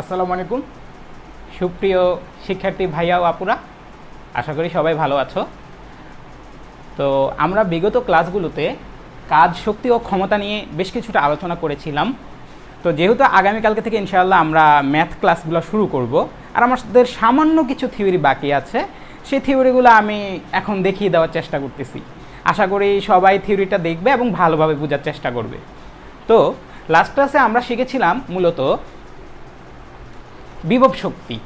আসসালামু আলাইকুম সুপ্রিয় শিক্ষার্থী ভাইয়া ও আপুরা, আশা করি সবাই ভালো আছো। তো আমরা বিগত ক্লাসগুলোতে কাজ, শক্তি ও ক্ষমতা নিয়ে বেশ কিছুটা আলোচনা করেছিলাম। তো যেহেতু আগামীকালকে থেকে ইনশাআল্লাহ আমরা ম্যাথ ক্লাসগুলো শুরু করব, আর আমাদের সামান্য কিছু থিওরি বাকি আছে, সেই থিওরিগুলো আমি এখন দেখিয়ে দেওয়ার চেষ্টা করতেছি। আশা করি সবাই থিওরিটা দেখবে এবং ভালোভাবে বোঝার চেষ্টা করবে। তো লাস্ট ক্লাসে আমরা শিখেছিলাম মূলত বিভব শক্তি,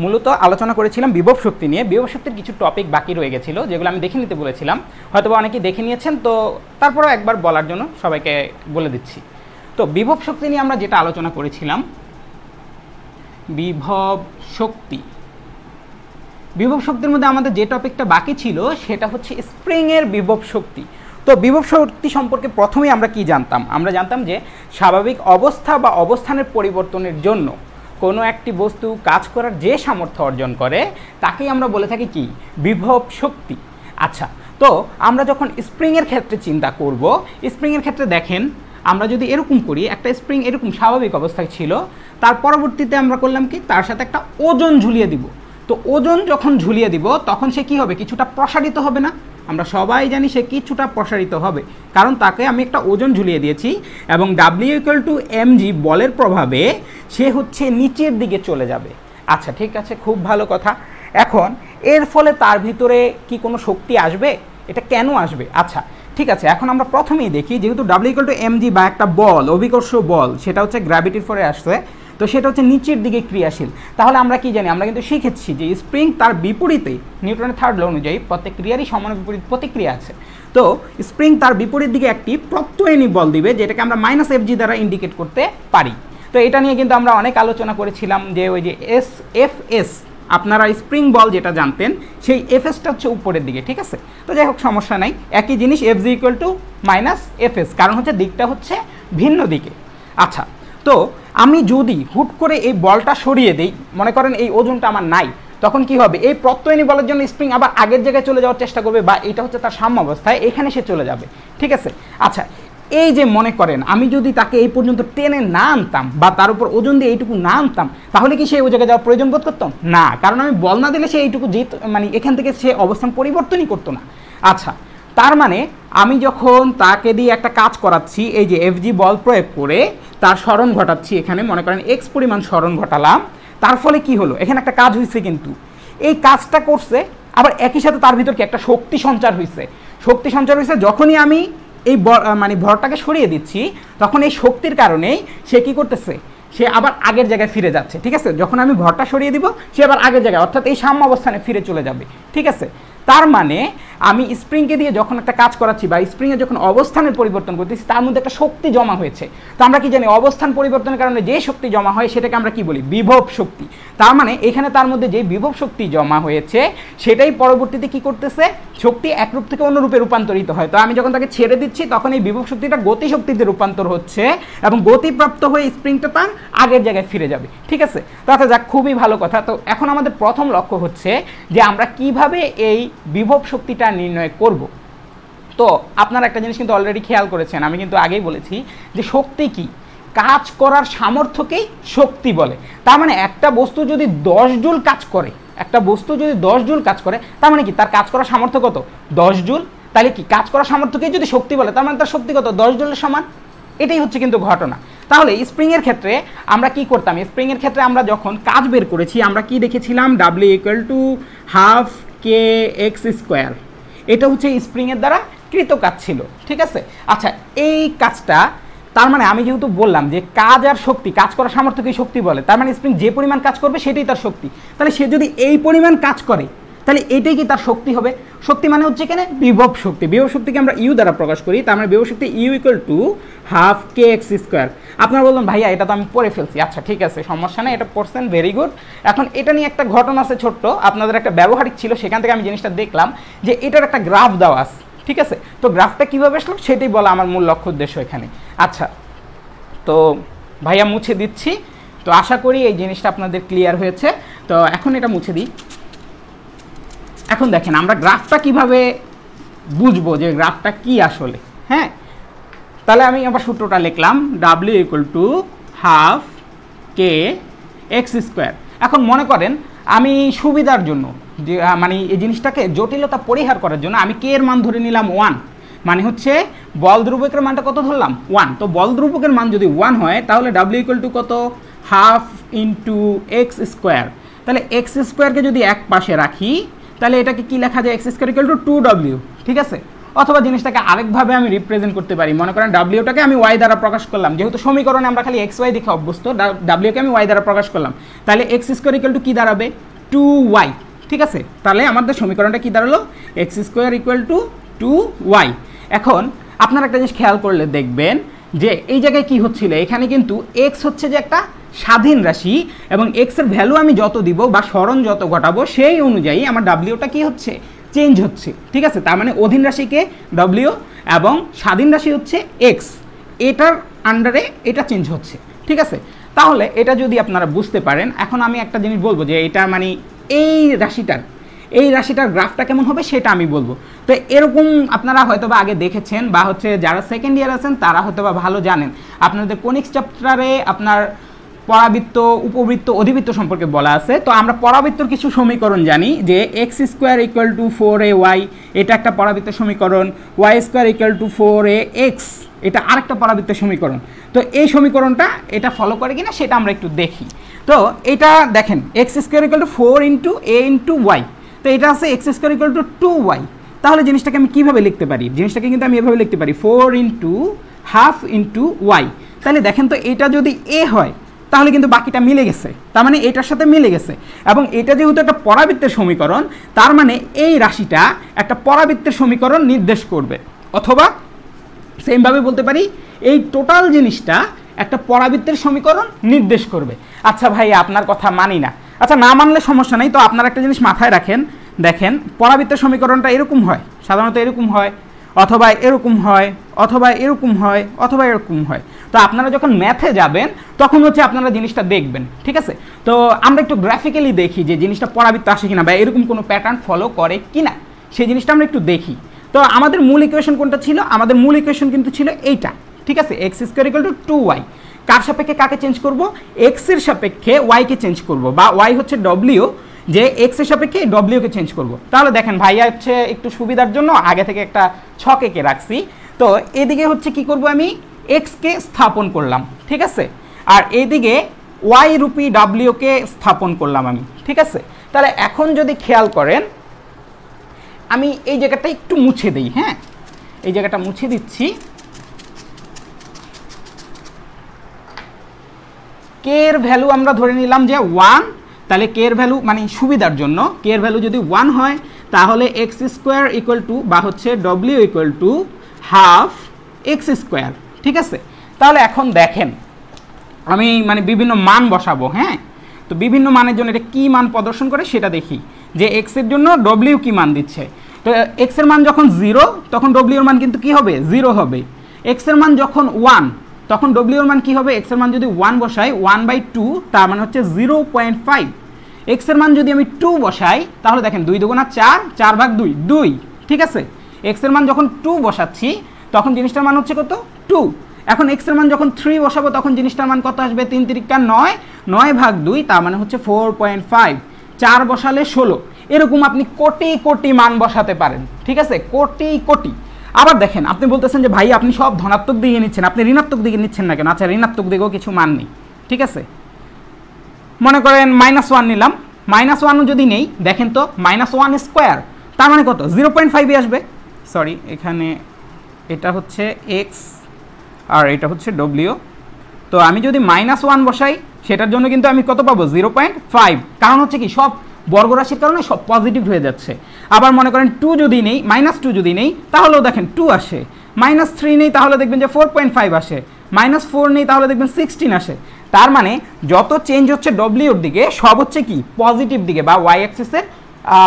মূলত আলোচনা করেছিলাম বিভব শক্তি নিয়ে। বিভব শক্তির কিছু টপিক বাকি রয়ে গেছিলো, যেগুলো আমি দেখে নিতে বলেছিলাম। হয়তো অনেকেই দেখে নিয়েছেন, তো তারপরেও একবার বলার জন্য সবাইকে বলে দিচ্ছি। তো বিভব শক্তি নিয়ে আমরা যেটা আলোচনা করেছিলাম, বিভব শক্তি, বিভব শক্তির মধ্যে আমাদের যে টপিকটা বাকি ছিল সেটা হচ্ছে স্প্রিংয়ের বিভব শক্তি। তো বিভব শক্তি সম্পর্কে প্রথমেই আমরা কি জানতাম? আমরা জানতাম যে স্বাভাবিক অবস্থা বা অবস্থানের পরিবর্তনের জন্য কোনো একটি বস্তু কাজ করার যে সামর্থ্য অর্জন করে তাকেই আমরা বলে থাকি কি? বিভব শক্তি। আচ্ছা, তো আমরা যখন স্প্রিংয়ের ক্ষেত্রে চিন্তা করব, স্প্রিংয়ের ক্ষেত্রে দেখেন, আমরা যদি এরকম করি, একটা স্প্রিং এরকম স্বাভাবিক অবস্থায় ছিল, তার পরবর্তীতে আমরা করলাম কি? তার সাথে একটা ওজন ঝুলিয়ে দিব। তো ওজন যখন ঝুলিয়ে দিব তখন সে কি হবে? কিছুটা প্রসারিত হবে না? আমরা সবাই জানি সে কিছুটা প্রসারিত হবে, কারণ তাকে আমি একটা ওজন ঝুলিয়ে দিয়েছি এবং W=mg বলের প্রভাবে সে হচ্ছে নিচের দিকে চলে যাবে। আচ্ছা, ঠিক আছে, খুব ভালো কথা। এখন এর ফলে তার ভিতরে কি কোনো শক্তি আসবে? এটা কেন আসবে? আচ্ছা, ঠিক আছে, এখন আমরা প্রথমেই দেখি, যেহেতু W=mg বা একটা বল, অভিকর্ষ বল, সেটা হচ্ছে গ্র্যাভিটির ফলে আসছে, তো সেটা হচ্ছে নিচের দিকে ক্রিয়াশীল। তাহলে আমরা কি জানি? আমরা কিন্তু শিখেছি যে স্প্রিং তার বিপরীতে, নিউটনের থার্ড ল অনুযায়ী প্রত্যেক ক্রিয়ারই সমান বিপরীত প্রতিক্রিয়া আছে। তো স্প্রিং তার বিপরীত দিকে একটি প্রত্যয়নী বল দিবে, যেটাকে আমরা -Fg দ্বারা ইন্ডিকেট করতে পারি। তো এটা নিয়ে কিন্তু আমরা অনেক আলোচনা করেছিলাম যে ওই যে Fs, আপনারা স্প্রিং বল যেটা জানতেন সেই Fsটা হচ্ছে উপরের দিকে, ঠিক আছে? তো যাই হোক, সমস্যা নাই, একই জিনিস, Fg=-Fs, কারণ হচ্ছে দিকটা হচ্ছে ভিন্ন দিকে। আচ্ছা, তো আমি যদি হুট করে এই বলটা সরিয়ে দিই, মনে করেন এই ওজনটা আমার নাই, তখন কি হবে? এই প্রত্যয়নী বলের জন্য স্প্রিং আবার আগের জায়গায় চলে যাওয়ার চেষ্টা করবে, বা এটা হচ্ছে তার সাম্য অবস্থায়, এখানে সে চলে যাবে, ঠিক আছে? আচ্ছা, এই যে মনে করেন আমি যদি তাকে এই পর্যন্ত টেনে না আনতাম বা তার উপর ওজন দিয়ে এইটুকু না আনতাম, তাহলে কি সে ওই জায়গায় যাওয়ার প্রয়োজন বোধ করতো না? কারণ আমি বল না দিলে সে এইটুকু যেত, মানে এখান থেকে সে অবস্থান পরিবর্তনই করতো না। আচ্ছা, তার মানে আমি যখন তাকে দিয়ে একটা কাজ করাচ্ছি, এই যে Fg বল প্রয়োগ করে তার স্মরণ ঘটাচ্ছি, এখানে মনে করেন x পরিমাণ স্মরণ ঘটালাম, তার ফলে কি হলো? এখানে একটা কাজ হয়েছে, কিন্তু এই কাজটা করছে, আবার একই সাথে তার ভিতর কি একটা শক্তি সঞ্চার হয়েছে। শক্তি সঞ্চার হয়েছে যখনই আমি এই মানে ভরটাকে সরিয়ে দিচ্ছি, তখন এই শক্তির কারণেই সে কি করতেছে? সে আবার আগের জায়গায় ফিরে যাচ্ছে, ঠিক আছে? যখন আমি ভরটা সরিয়ে দিব, সে আবার আগের জায়গায়, অর্থাৎ এই সাম্য অবস্থানে ফিরে চলে যাবে, ঠিক আছে? তার মানে আমি স্প্রিংকে দিয়ে যখন একটা কাজ করাচ্ছি বা স্প্রিংয়ে যখন অবস্থানের পরিবর্তন করতেছি, তার মধ্যে একটা শক্তি জমা হয়েছে। তো আমরা কি জানি? অবস্থান পরিবর্তনের কারণে যে শক্তি জমা হয় সেটাকে আমরা কি বলি? বিভব শক্তি। তার মানে এখানে তার মধ্যে যে বিভব শক্তি জমা হয়েছে সেটাই পরবর্তীতে কি করতেছে? শক্তি এক রূপ থেকে অন্য রূপে রূপান্তরিত হয়। তো আমি যখন তাকে ছেড়ে দিচ্ছি, তখন এই বিভব শক্তিটা গতি শক্তিতে রূপান্তর হচ্ছে এবং গতিপ্রাপ্ত হয়ে স্প্রিংটা তার আগের জায়গায় ফিরে যাবে, ঠিক আছে? তো আচ্ছা, যাক, খুবই ভালো কথা। তো এখন আমাদের প্রথম লক্ষ্য হচ্ছে যে আমরা কিভাবে এই বিভব শক্তিটা নির্ণয় করব। তো আপনারা একটা জিনিস কিন্তু অলরেডি খেয়াল করেছেন, আমি কিন্তু আগেই বলেছি যে শক্তি কি? কাজ করার সামর্থ্যকেই শক্তি বলে। তার মানে একটা বস্তু যদি 10 জুল কাজ করে, একটা বস্তু যদি 10 জুল কাজ করে, তার মানে কি? তার কাজ করার সামর্থ্য কত? 10 জুল। তাহলে কি কাজ করার সামর্থ্যকেই যদি শক্তি বলে, তার মানে তার শক্তি কত? 10 জুলের সমান। এটাই হচ্ছে কিন্তু ঘটনা। তাহলে স্প্রিংয়ের ক্ষেত্রে আমরা কি করতাম? স্প্রিংয়ের ক্ষেত্রে আমরা যখন কাজ বের করেছি, আমরা কি দেখেছিলাম? W=12kx²। এটা হচ্ছে স্প্রিংয়ের দ্বারা কৃত কাজ ছিল, ঠিক আছে? আচ্ছা, এই কাজটা, তার মানে আমি যেহেতু বললাম যে কাজ আর শক্তি, কাজ করার সামর্থ্যকেই শক্তি বলে, তার মানে স্প্রিং যে পরিমাণ কাজ করবে সেটাই তার শক্তি। তাহলে সে যদি এই পরিমাণ কাজ করে, তাহলে এটাই কি তার শক্তি হবে? শক্তি মানে হচ্ছে এখানে বিভব শক্তি। বিভব শক্তিকে আমরা ইউ দ্বারা প্রকাশ করি, তার মানে বিভব শক্তি U=12kx²। আপনারা বললেন ভাইয়া এটা তো আমি পড়ে ফেলছি। আচ্ছা, ঠিক আছে, সমস্যা নেই, এটা পড়ছেন, ভেরি গুড। এখন এটা নিয়ে একটা ঘটনা আছে ছোট্ট, আপনাদের একটা ব্যবহারিক ছিল, সেখান থেকে আমি জিনিসটা দেখলাম যে এটার একটা গ্রাফ দেওয়া আছে, ঠিক আছে? তো গ্রাফটা কীভাবে আসলো সেটাই বলা আমার মূল লক্ষ্য উদ্দেশ্য এখানে। আচ্ছা, তো ভাইয়া মুছে দিচ্ছি। তো আশা করি এই জিনিসটা আপনাদের ক্লিয়ার হয়েছে। তো এখন এটা মুছে দিই। এখন দেখেন আমরা গ্রাফটা কিভাবে বুঝবো যে গ্রাফটা কি আসলে। হ্যাঁ, তাহলে আমি আবার সূত্রটা লিখলাম, W=12k এক্স স্কোয়ার। এখন মনে করেন আমি সুবিধার জন্য যে মানে এই জিনিসটাকে জটিলতা পরিহার করার জন্য আমি কে এর মান ধরে নিলাম 1, মানে হচ্ছে বল ধ্রুবকের মানটা কত ধরলাম 1। তো বল ধ্রুবকের মান যদি 1 হয় তাহলে ডাব্লিউ ইকুয়াল টু কত, হাফ ইন্টু এক্স স্কোয়ার। তাহলে এক্স স্কোয়ারকে যদি এক পাশে রাখি তাহলে এটাকে কি লেখা যায়, x square equal two 2w, ঠিক আছে। অথবা জিনিসটাকে আরেকভাবে আমি রিপ্রেজেন্ট করতে পারি, মনে করেন ডাব্লিউটাকে আমি ওয়াই দ্বারা প্রকাশ করলাম, যেহেতু সমীকরণে আমরা খালি এক্স ওয়াই দেখে অভ্যস্ত, ডাব্লিউকে আমি ওয়াই দ্বারা প্রকাশ করলাম, তাহলে এক্স স্কোয়ার ইকুয়াল টু কী দাঁড়াবে 2y, ঠিক আছে। তাহলে আমাদের সমীকরণটা কী দাঁড়ালো, x square equal two 2y। এখন আপনারা একটা জিনিস খেয়াল করলে দেখবেন যে এই জায়গায় কি হচ্ছিল, এখানে কিন্তু এক্স হচ্ছে যে একটা স্বাধীন রাশি এবং এক্সের ভ্যালু আমি যত দিব বা স্মরণ যত ঘটাবো সেই অনুযায়ী আমার ডাব্লিউটা কি হচ্ছে, চেঞ্জ হচ্ছে, ঠিক আছে। তার মানে অধীন রাশিকে ডব্লিউ এবং স্বাধীন রাশি হচ্ছে এক্স, এটার আন্ডারে এটা চেঞ্জ হচ্ছে, ঠিক আছে। তাহলে এটা যদি আপনারা বুঝতে পারেন, এখন আমি একটা জিনিস বলবো যে এটা মানে এই রাশিটার গ্রাফটা কেমন হবে সেটা আমি বলবো। তো এরকম আপনারা হয়তো বা আগে দেখেছেন বা হচ্ছে যারা সেকেন্ড ইয়ার আছেন তারা হয়তো বা ভালো জানেন, আপনাদের কোনিক্স চ্যাপ্টারে আপনার পরাবৃত্ত, উপবৃত্ত, অধিবৃত্ত সম্পর্কে বলা আছে। তো আমরা পরাবৃত্তর কিছু সমীকরণ জানি যে x square equal two 4ay, এটা একটা পরাবৃত্তের সমীকরণ, Y square equal two 4ax, এটা আরেকটা পরাবৃত্তের সমীকরণ। তো এই সমীকরণটা এটা ফলো করে কিনা সেটা আমরা একটু দেখি। তো এটা দেখেন x square equal to 4 into a into y, তো এটা আছে x square equal two 2y। তাহলে জিনিসটাকে আমি কীভাবে লিখতে পারি, জিনিসটাকে কিন্তু আমি এভাবে লিখতে পারি 4 ইন্টু হাফ ইন্টু ওয়াই। তাহলে দেখেন তো এটা যদি এ হয় তাহলে কিন্তু বাকিটা মিলে গেছে, তার মানে এটার সাথে মিলে গেছে। এবং এটা যেহেতু একটা পরাবৃত্তের সমীকরণ, তার মানে এই রাশিটা একটা পরাবৃত্তের সমীকরণ নির্দেশ করবে, অথবা সেমভাবে বলতে পারি এই টোটাল জিনিসটা একটা পরাবৃত্তের সমীকরণ নির্দেশ করবে। আচ্ছা ভাই আপনার কথা মানি না, আচ্ছা না মানলে সমস্যা নেই। তো আপনারা একটা জিনিস মাথায় রাখেন, দেখেন পরাবৃত্তের সমীকরণটা এরকম হয়, সাধারণত এরকম হয়, অথবা এরকম হয়, অথবা এরকম হয়, অথবা এরকম হয়। তো আপনারা যখন ম্যাথে যাবেন তখন হচ্ছে আপনারা জিনিসটা দেখবেন, ঠিক আছে। তো আমরা একটু গ্রাফিক্যালি দেখি যে জিনিসটা পরাবৃত্ত আসে কিনা বা এরকম কোনো প্যাটার্ন ফলো করে কিনা, সেই জিনিসটা আমরা একটু দেখি। তো আমাদের মূল ইকুয়েশন কোনটা ছিল, আমাদের মূল ইকুয়েশন কিন্তু ছিল এইটা, ঠিক আছে, x square equal two 2y। কার সাপেক্ষে কাকে চেঞ্জ করব, এক্স এর সাপেক্ষে ওয়াইকে চেঞ্জ করব, বা ওয়াই হচ্ছে ডব্লিউ, যে এক্স এর সাপেক্ষে ডব্লিউকে চেঞ্জ করব। তাহলে দেখেন ভাইয়া হচ্ছে একটু সুবিধার জন্য আগে থেকে একটা ছক এঁকে রাখছি। তো এদিকে হচ্ছে কি করব, আমি এক্সকে স্থাপন করলাম, ঠিক আছে, আর এইদিকে ওয়াই রূপী ডাব্লিউকে স্থাপন করলাম আমি, ঠিক আছে। তাহলে এখন যদি খেয়াল করেন আমি এই জায়গাটা একটু মুছে দিই, হ্যাঁ এই জায়গাটা মুছে দিচ্ছি। কে এর ভ্যালু আমরা ধরে নিলাম যে 1, তাহলে কে এর ভ্যালু মানে সুবিধার জন্য কে এর ভ্যালু যদি 1 হয় তাহলে এক্স স্কোয়ার ইকুয়াল টু বা হচ্ছে W equal to half x square, ঠিক আছে। তাহলে এখন দেখেন আমি মানে বিভিন্ন মান বসাবো, হ্যাঁ। তো বিভিন্ন মানের জন্য এটা কী মান প্রদর্শন করে সেটা দেখি, যে এক্স এর জন্য ডব্লিউ কী মান দিচ্ছে। তো এক্স এর মান যখন 0 তখন ডব্লিউ এর মান কিন্তু কী হবে, 0 হবে। এক্স এর মান যখন 1 তখন ডব্লিউ এর মান কী হবে, এক্স এর মান যদি 1 বসাই 1/2 তার মানে হচ্ছে 0.5। এক্স এর মান যদি আমি 2 বসাই তাহলে দেখেন 2 দুগুণা 4, 4/2 2, ঠিক আছে। এক্স এর মান যখন 2 বসাচ্ছি তখন জিনিসটার মান হচ্ছে কত 2। এখন এক্স এর মান যখন 3 বসাবো তখন জিনিসটার মান কত আসবে, 3 3 9, 9/2 তার মানে হচ্ছে 4.5। 4 বসালে 16, এরকম আপনি কোটি কোটি মান বসাতে পারেন, ঠিক আছে, কোটি কোটি। আবার দেখেন আপনি বলতেছেন যে ভাই আপনি সব ধনাত্মক দিকে নিচ্ছেন, আপনি ঋণাত্মক দিকে নিচ্ছেন না কেন। আচ্ছা ঋণাত্মক দিকেও কিছু মান নেই, ঠিক আছে। মনে করেন -1 নিলাম, -1ও যদি নেই দেখেন তো -1 স্কোয়ার তার মানে কত 0.5 আসবে। সরি এখানে এটা হচ্ছে এক্স আর এটা হচ্ছে ডব্লিউ। তো আমি যদি -1 বসাই সেটার জন্য কিন্তু আমি কত পাবো 0.5, কারণ হচ্ছে কি সব বর্গরাশির কারণে সব পজিটিভ হয়ে যাচ্ছে। আবার মনে করেন 2 যদি নেই, -2 যদি নেই তাহলেও দেখেন 2 আসে, -3 নেই তাহলে দেখবেন যে 4.5 আসে, -4 নেই তাহলে দেখবেন 16 আসে। তার মানে যত চেঞ্জ হচ্ছে ডব্লিউর দিকে সব হচ্ছে কি পজিটিভ দিকে, বা ওয়াই অ্যাক্সিসের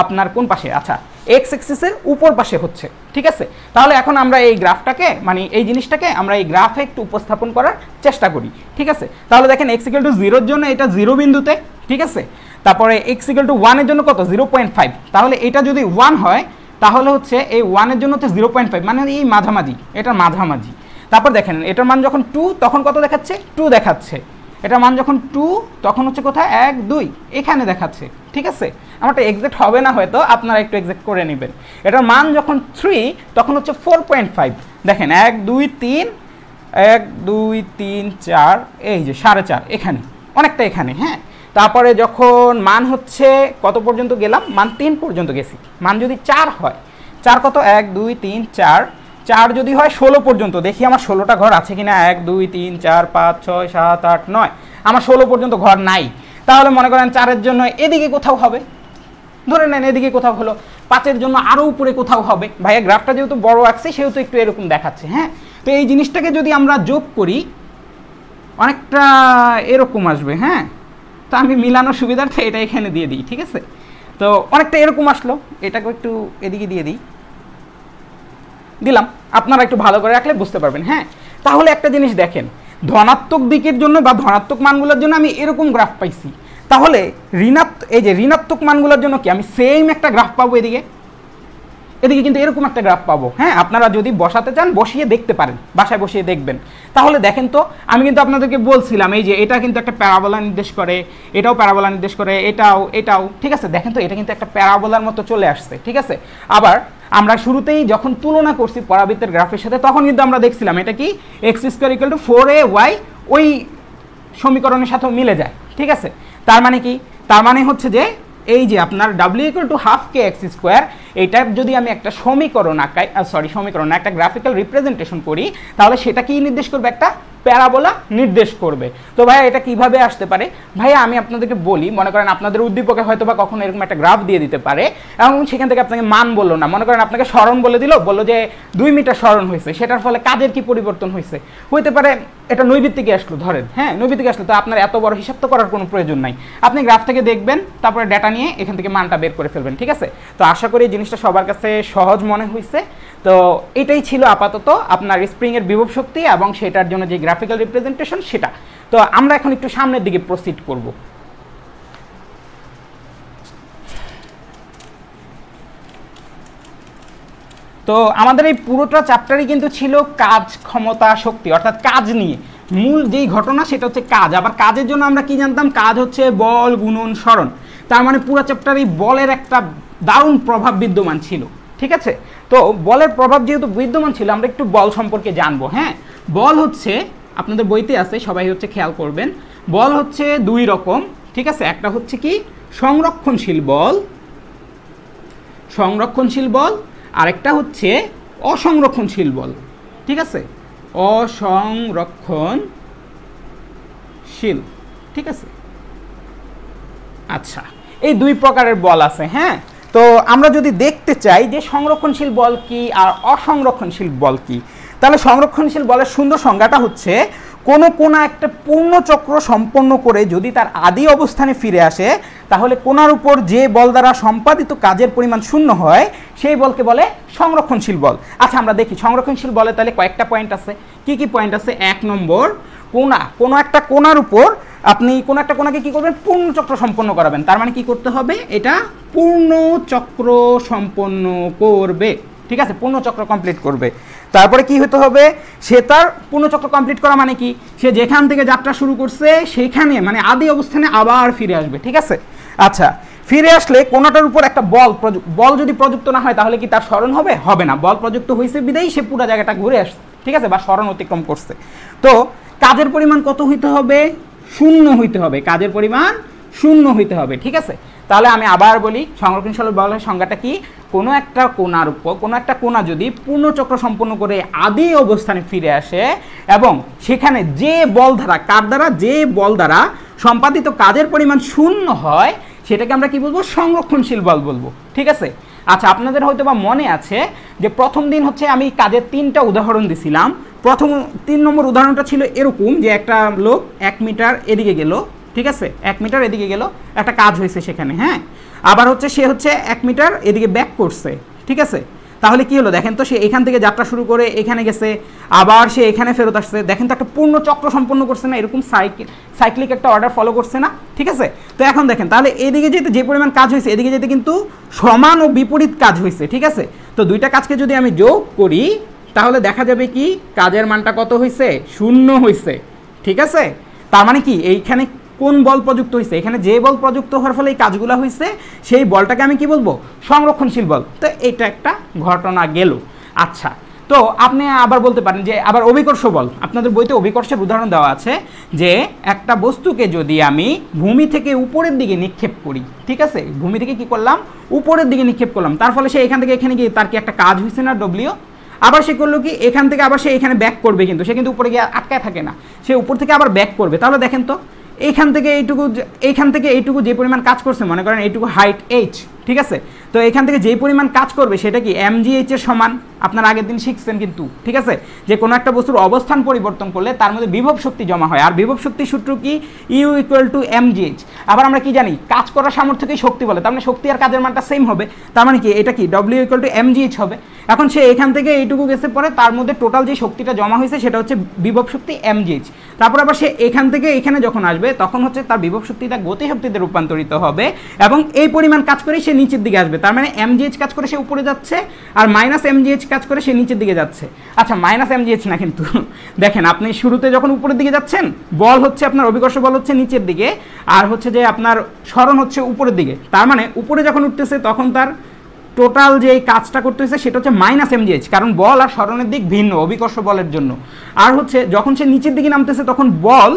আপনার কোন পাশে, আচ্ছা এক্স অ্যাক্সিসের উপর পাশে হচ্ছে, ঠিক আছে। তাহলে এখন আমরা এই গ্রাফটাকে মানে এই জিনিসটাকে আমরা এই গ্রাফে একটু উপস্থাপন করার চেষ্টা করি, ঠিক আছে। তাহলে দেখেন এক্স ইকুয়াল টু 0 এর জন্য এটা 0 বিন্দুতে, ঠিক আছে। তারপরে এক্স ইকুয়াল টু 1 এর জন্য কত 0.5, তাহলে এটা যদি 1 হয় তাহলে হচ্ছে এই 1 এর জন্য হচ্ছে 0.5 মানে এই মাঝামাঝি, এটার মাঝামাঝি। তারপর দেখেন এটার মান যখন 2 তখন কত দেখাচ্ছে 2 দেখাচ্ছে। এটার মান যখন 2 তখন হচ্ছে কোথায় 1 2 এখানে দেখাচ্ছে, ঠিক আছে। আমারটা এক্সাক্ট হবে না হয়তো, আপনারা একটু এক্সাক্ট করে নেবেন। এটার মান যখন 3 তখন হচ্ছে 4.5, দেখেন 1 2 3 1 2 3 4, এই যে 4.5 এখানে, অনেকটা এখানে, হ্যাঁ। তারপরে যখন মান হচ্ছে কত পর্যন্ত গেলাম, মান 3 পর্যন্ত গেছি। মান যদি 4 হয়, 4 কত 1 2 3 4, 4 যদি হয় 16 পর্যন্ত, দেখি আমার 16টা ঘর আছে কিনা। 1 2 3 4 5 6 7 8 9, আমার 16 পর্যন্ত ঘর নাই। তাহলে মনে করেন 4-এর জন্য এদিকে কোথাও হবে, ধরে নেন এদিকে কোথাও হলো, 5-এর জন্য আরও উপরে কোথাও হবে। ভাইয়া গ্রাফটা যেহেতু বড় আঁকছে সেহেতু একটু এরকম দেখাচ্ছে, হ্যাঁ। তো এই জিনিসটাকে যদি আমরা যোগ করি অনেকটা এরকম আসবে, হ্যাঁ। তো আমি মিলানোর সুবিধার্থে এটা এখানে দিয়ে দিই, ঠিক আছে। তো অনেকটা এরকম আসলো, এটাকে একটু এদিকে দিয়ে দিই, দিলাম। আপনারা একটু ভালো করে রাখলে বুঝতে পারবেন, হ্যাঁ। তাহলে একটা জিনিস দেখেন, ধনাত্মক দিকের জন্য বা ধনাত্মক মানগুলোর জন্য আমি এরকম গ্রাফ পাইছি, তাহলে এই যে ঋণাত্মক মানগুলোর জন্য কি আমি সেম একটা গ্রাফ পাবো এদিকে কিন্তু এরকম একটা গ্রাফ পাবো, হ্যাঁ। আপনারা যদি বসাতে চান বসিয়ে দেখতে পারেন, বাসায় বসিয়ে দেখবেন। তাহলে দেখেন তো, আমি কিন্তু আপনাদেরকে বলছিলাম এই যে এটা কিন্তু একটা প্যারাবোলা নির্দেশ করে, এটাও প্যারাবোলা নির্দেশ করে, এটাও, ঠিক আছে। দেখেন তো এটা কিন্তু একটা প্যারাবোলার মতো চলে আসছে, ঠিক আছে। আবার আমরা শুরুতেই যখন তুলনা করছি পরাবৃত্তের গ্রাফের সাথে, তখন কিন্তু আমরা দেখছিলাম এটা কি x² = 4ay ওই সমীকরণের সাথেও মিলে যায়, ঠিক আছে। তার মানে কি, তার মানে হচ্ছে যে এই যে আপনার w = 12kx², এইটার যদি আমি একটা সমীকরণ আঁকাই, সমীকরণ না, একটা গ্রাফিক্যাল রিপ্রেজেন্টেশন করি, তাহলে সেটা কি নির্দেশ করবে, একটা প্যারাবোলা নির্দেশ করবে। তো ভাইয়া এটা কিভাবে আসতে পারে? ভাইয়া আমি আপনাদেরকে বলি, মনে করেন আপনাদের উদ্দীপকে হয়তো বা কখনো এরকম একটা গ্রাফ দিয়ে দিতে পারে এবং সেখান থেকে আপনাকে মান বললো না, মনে করেন আপনাকে সরণ বলে দিল, বললো যে 2 মিটার সরণ হয়েছে, সেটার ফলে কাজের কি পরিবর্তন হয়েছে, হইতে পারে এটা নৈবিত্তিকে আসলো, ধরেন, হ্যাঁ, নৈবিত্তিকে আসলো। তো আপনার এত বড় হিসাব তো করার কোনো প্রয়োজন নাই, আপনি গ্রাফ থেকে দেখবেন, তারপরে ডেটা নিয়ে এখান থেকে মানটা বের করে ফেলবেন, ঠিক আছে। তো আশা করি জিনিসটা সবার কাছে সহজ মনে হয়েছে। তো এটাই ছিল আপাতত আপনার স্প্রিংয়ের বিভব শক্তি এবং সেটার জন্য যে গ্রাফিক্যাল রিপ্রেজেন্টেশন সেটা। তো আমরা এখন একটু সামনের দিকে প্রসিড করব। তো আমাদের এই পুরোটা চ্যাপ্টারই কিন্তু ছিল কাজ, ক্ষমতা, শক্তি, অর্থাৎ কাজ নিয়ে। মূল যেই ঘটনা সেটা হচ্ছে কাজ। আবার কাজের জন্য আমরা কি জানতাম, কাজ হচ্ছে বল গুণন সরণ। তার মানে পুরো চ্যাপ্টারে বলের একটা দারুণ প্রভাব বিদ্যমান ছিল, ঠিক আছে। তো বলের প্রভাব যেহেতু বিদ্যমান ছিল, আমরা একটু বল সম্পর্কে জানবো, হ্যাঁ। বল হচ্ছে, আপনাদের বইতে আছে, সবাই হচ্ছে খেয়াল করবেন, বল হচ্ছে 2 রকম, ঠিক আছে। একটা হচ্ছে কি সংরক্ষণশীল বল, আরেকটা হচ্ছে অসংরক্ষণশীল বল, ঠিক আছে, অসংরক্ষণশীল, ঠিক আছে। আচ্ছা, এই 2 প্রকারের বল আছে, হ্যাঁ। তো আমরা যদি দেখতে চাই যে সংরক্ষণশীল বল কি আর অসংরক্ষণশীল বল কি, তাহলে সংরক্ষণশীল বলের সুন্দর সংজ্ঞাটা হচ্ছে কোনো একটা পূর্ণচক্র সম্পন্ন করে যদি তার আদি অবস্থানে ফিরে আসে, তাহলে কোনার উপর যে বল দ্বারা সম্পাদিত কাজের পরিমাণ 0 হয় সেই বলকে বলে সংরক্ষণশীল বল। আচ্ছা, আমরা দেখি সংরক্ষণশীল বলে তাহলে কয়েকটা পয়েন্ট আছে। কি কি পয়েন্ট আছে? 1 নম্বর, কোনো একটা কোনার উপর আপনি কোনো একটা কোনাকে কি করবেন, পূর্ণচক্র সম্পন্ন করাবেন। তার মানে কি করতে হবে, এটা পূর্ণচক্র সম্পন্ন করবে, ঠিক আছে, পূর্ণচক্র কমপ্লিট করবে। তারপরে কি হতে হবে, সে তার পূর্ণচক্র কমপ্লিট করা মানে কি, সে যেখান থেকে যাত্রা শুরু করছে সেইখানে মানে আদি অবস্থানে আবার ফিরে আসবে, ঠিক আছে। আচ্ছা, ফিরে আসলে কোনাটার উপর একটা বল যদি প্রযুক্ত না হয় তাহলে কি তার সরণ হবে? হবে না। বল প্রযুক্ত হয়েছে বিদায়ী সে পুরো জায়গাটা ঘুরে আসছে, ঠিক আছে, বা সরণ অতিক্রম করছে। তো কাজের পরিমাণ কত হইতে হবে? 0 হইতে হবে, কাজের পরিমাণ 0 হইতে হবে, ঠিক আছে। তাহলে আমি আবার বলি, সংরক্ষণশীল বলের সংজ্ঞাটা কি, কোনো একটা কোনার উপর, কোনো একটা কোনা যদি পূর্ণচক্র সম্পন্ন করে আদি অবস্থানে ফিরে আসে এবং সেখানে যে বল দ্বারা, কার দ্বারা, যে বল দ্বারা সম্পাদিত কাজের পরিমাণ 0 হয়, সেটাকে আমরা কি বলবো, সংরক্ষণশীল বল বলবো, ঠিক আছে। আচ্ছা, আপনাদের হয়তো বা মনে আছে যে প্রথম দিন হচ্ছে আমি কাজের 3টা উদাহরণ দিছিলাম। প্রথম 3 নম্বর উদাহরণটা ছিল এরকম যে একটা লোক 1 মিটার এদিকে গেল, ঠিক আছে, 1 মিটার এদিকে গেল, একটা কাজ হয়েছে সেখানে, হ্যাঁ। আবার হচ্ছে সে হচ্ছে 1 মিটার এদিকে ব্যাক করছে, ঠিক আছে। তাহলে কি হলো দেখেন তো, সে এখান থেকে যাত্রা শুরু করে এখানে গেছে, আবার সে এখানে ফেরত আসছে, দেখেন তো একটা পূর্ণ চক্র সম্পন্ন করছে না, এরকম সাইক্লিক একটা অর্ডার ফলো করছে না, ঠিক আছে। তো এখন দেখেন, তাহলে এদিকে যেতে যে পরিমাণ কাজ হয়েছে, এদিকে যেতে কিন্তু সমান ও বিপরীত কাজ হয়েছে, ঠিক আছে। তো 2টা কাজকে যদি আমি যোগ করি তাহলে দেখা যাবে কি কাজের মানটা কত হয়েছে, 0 হয়েছে, ঠিক আছে। তার মানে কি এইখানে কোন বল প্রযুক্ত হয়েছে, এখানে যে বল প্রযুক্ত হওয়ার ফলে এই কাজগুলো হয়েছে সেই বলটাকে আমি কি বলবো, সংরক্ষণশীল বল। তো এটা একটা ঘটনা গেল। আচ্ছা, তো আপনি আবার বলতে পারেন যে আবার অভিকর্ষ বল, আপনাদের বইতে অভিকর্ষের উদাহরণ দেওয়া আছে যে একটা বস্তুকে যদি আমি ভূমি থেকে উপরের দিকে নিক্ষেপ করি, ঠিক আছে, ভূমি থেকে কি করলাম, উপরের দিকে নিক্ষেপ করলাম, তার ফলে সে এখান থেকে এখানে গিয়ে তার কি একটা কাজ হয়েছে না, ডব্লিউ। আবার সে করলো কি, এখান থেকে আবার সে এখানে ব্যাক করবে, কিন্তু সে কিন্তু উপরে গিয়ে আটকায় থাকে না, সে উপর থেকে আবার ব্যাক করবে। তাহলে দেখেন তো এইখান থেকে এইটুকু যে পরিমাণ কাজ করছে, মনে করেন এইটুকু হাইট এইচ, ঠিক আছে, তো এখান থেকে যেই পরিমাণ কাজ করবে সেটা কি mgh এর সমান। আপনারা আগের দিন শিখছেন কিন্তু, ঠিক আছে, যে কোনো একটা বস্তুর অবস্থান পরিবর্তন করলে তার মধ্যে বিভব শক্তি জমা হয়, আর বিভব শক্তির সূত্র কি, ইউ ইকুয়াল টু mgh। আবার আমরা কি জানি, কাজ করার সামর্থ্যকেই শক্তি বলে, তার মানে শক্তি আর কাজের মানটা সেম হবে, তার মানে কি এটা কি ডব্লিউ ইকুয়াল টু mgh হবে। এখন সে এখান থেকে এইটুকু গেছে পরে, তার মধ্যে টোটাল যে শক্তিটা জমা হয়েছে সেটা হচ্ছে বিভব শক্তি mgh। তারপর আবার সে এখান থেকে এখানে যখন আসবে তখন হচ্ছে তার বিভব শক্তিটা গতি শক্তিতে রূপান্তরিত হবে এবং এই পরিমাণ কাজ করে সে নিচের দিকে আসবে। তার মানে mgh কাজ করে সে উপরে যাচ্ছে আর মাইনাস mgh কাজ করে সে নিচের দিকে যাচ্ছে। আচ্ছা, মাইনাস mgh না কিন্তু, দেখেন আপনি শুরুতে যখন উপরের দিকে যাচ্ছেন বল হচ্ছে আপনার অভিকর্ষ বল হচ্ছে নিচের দিকে, আর হচ্ছে যে আপনার সরণ হচ্ছে উপরের দিকে। তার মানে উপরে যখন উঠতেছে তখন তার টোটাল যে কাজটা করতেছে সেটা হচ্ছে মাইনাস mgh, কারণ বল আর সরণের দিক ভিন্ন অভিকর্ষ বলের জন্য। আর হচ্ছে যখন সে নিচের দিকে নামতেছে তখন বল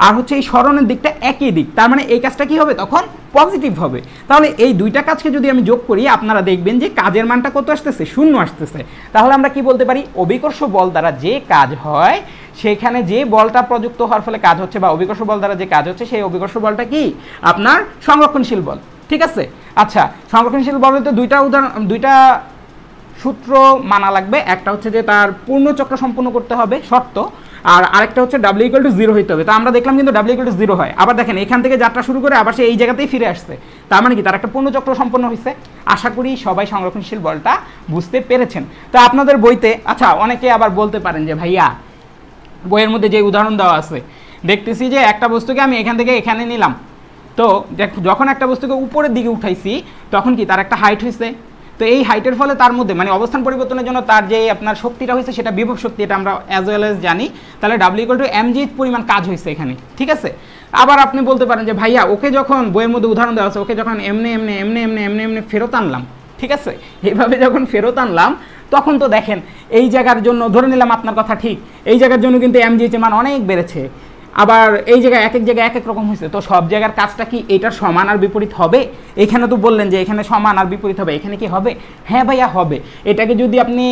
আর হচ্ছে এই সরণের দিকটা একই দিক, তার মানে এই কাজটা কি হবে, তখন পজিটিভ হবে। তাহলে এই দুইটা কাজকে যদি আমি যোগ করি আপনারা দেখবেন যে কাজের মানটা কত আসতেছে, 0 আসতেছে। তাহলে আমরা কি বলতে পারি, অভিকর্ষ বল দ্বারা যে কাজ হয় সেখানে যে বলটা প্রযুক্ত হওয়ার ফলে কাজ হচ্ছে বা অভিকর্ষ বল দ্বারা যে কাজ হচ্ছে সেই অভিকর্ষ বলটা কি আপনার সংরক্ষণশীল বল, ঠিক আছে। আচ্ছা, সংরক্ষণশীল বল বলতে দুইটা সূত্র মানা লাগবে, একটা হচ্ছে যে তার পূর্ণ চক্র সম্পূর্ণ করতে হবে শর্ত, আর আরেকটা হচ্ছে ডাব্লিউ ইকুয়াল টু 0 হইতে হবে। তো আমরা দেখলাম কিন্তু ডাব্লিউ ইকুয়াল টু 0 হয়। আবার দেখেন এখান থেকে যাত্রা শুরু করে আবার সে এই জায়গাতেই ফিরে আসছে, তার মানে কি তার একটা পূর্ণ চক্র সম্পন্ন হয়েছে। আশা করি সবাই সংরক্ষণশীল বলটা বুঝতে পেরেছেন। তো আপনাদের বইতে, আচ্ছা অনেকে আবার বলতে পারেন যে ভাইয়া বইয়ের মধ্যে যে উদাহরণ দেওয়া আছে দেখতেছি যে একটা বস্তুকে আমি এখান থেকে এখানে নিলাম, তো যখন একটা বস্তুকে উপরের দিকে উঠাইছি তখন কি তার একটা হাইট হয়েছে, তো এই হাইটের ফলে তার মধ্যে মানে অবস্থান পরিবর্তনের জন্য তার যে আপনার শক্তিটা হয়েছে সেটা বিভব শক্তি, এটা আমরা অ্যাজ ওয়েল এজ জানি। তাহলে ডাব্লিউ ইকুয়াল টু mgh পরিমাণ কাজ হয়েছে এখানে, ঠিক আছে। আবার আপনি বলতে পারেন যে ভাইয়া ওকে যখন বইয়ের মধ্যে উদাহরণ দেওয়া আছে ওকে যখন এমনি ফেরত আনলাম, ঠিক আছে, এইভাবে যখন ফেরত আনলাম তখন তো দেখেন এই জায়গার জন্য ধরে নিলাম আপনার কথা ঠিক, এই জায়গার জন্য কিন্তু mgh এর মান অনেক বেড়েছে, আবার এই জায়গায় এক এক জায়গায় এক এক রকম হয়েছে, তো সব জায়গার কাজটা কি এটার সমান আর বিপরীত হবে? এখানে তো বললেন যে এখানে সমান আর বিপরীত হবে, এখানে কি হবে? হ্যাঁ ভাইয়া হবে। এটাকে যদি আপনি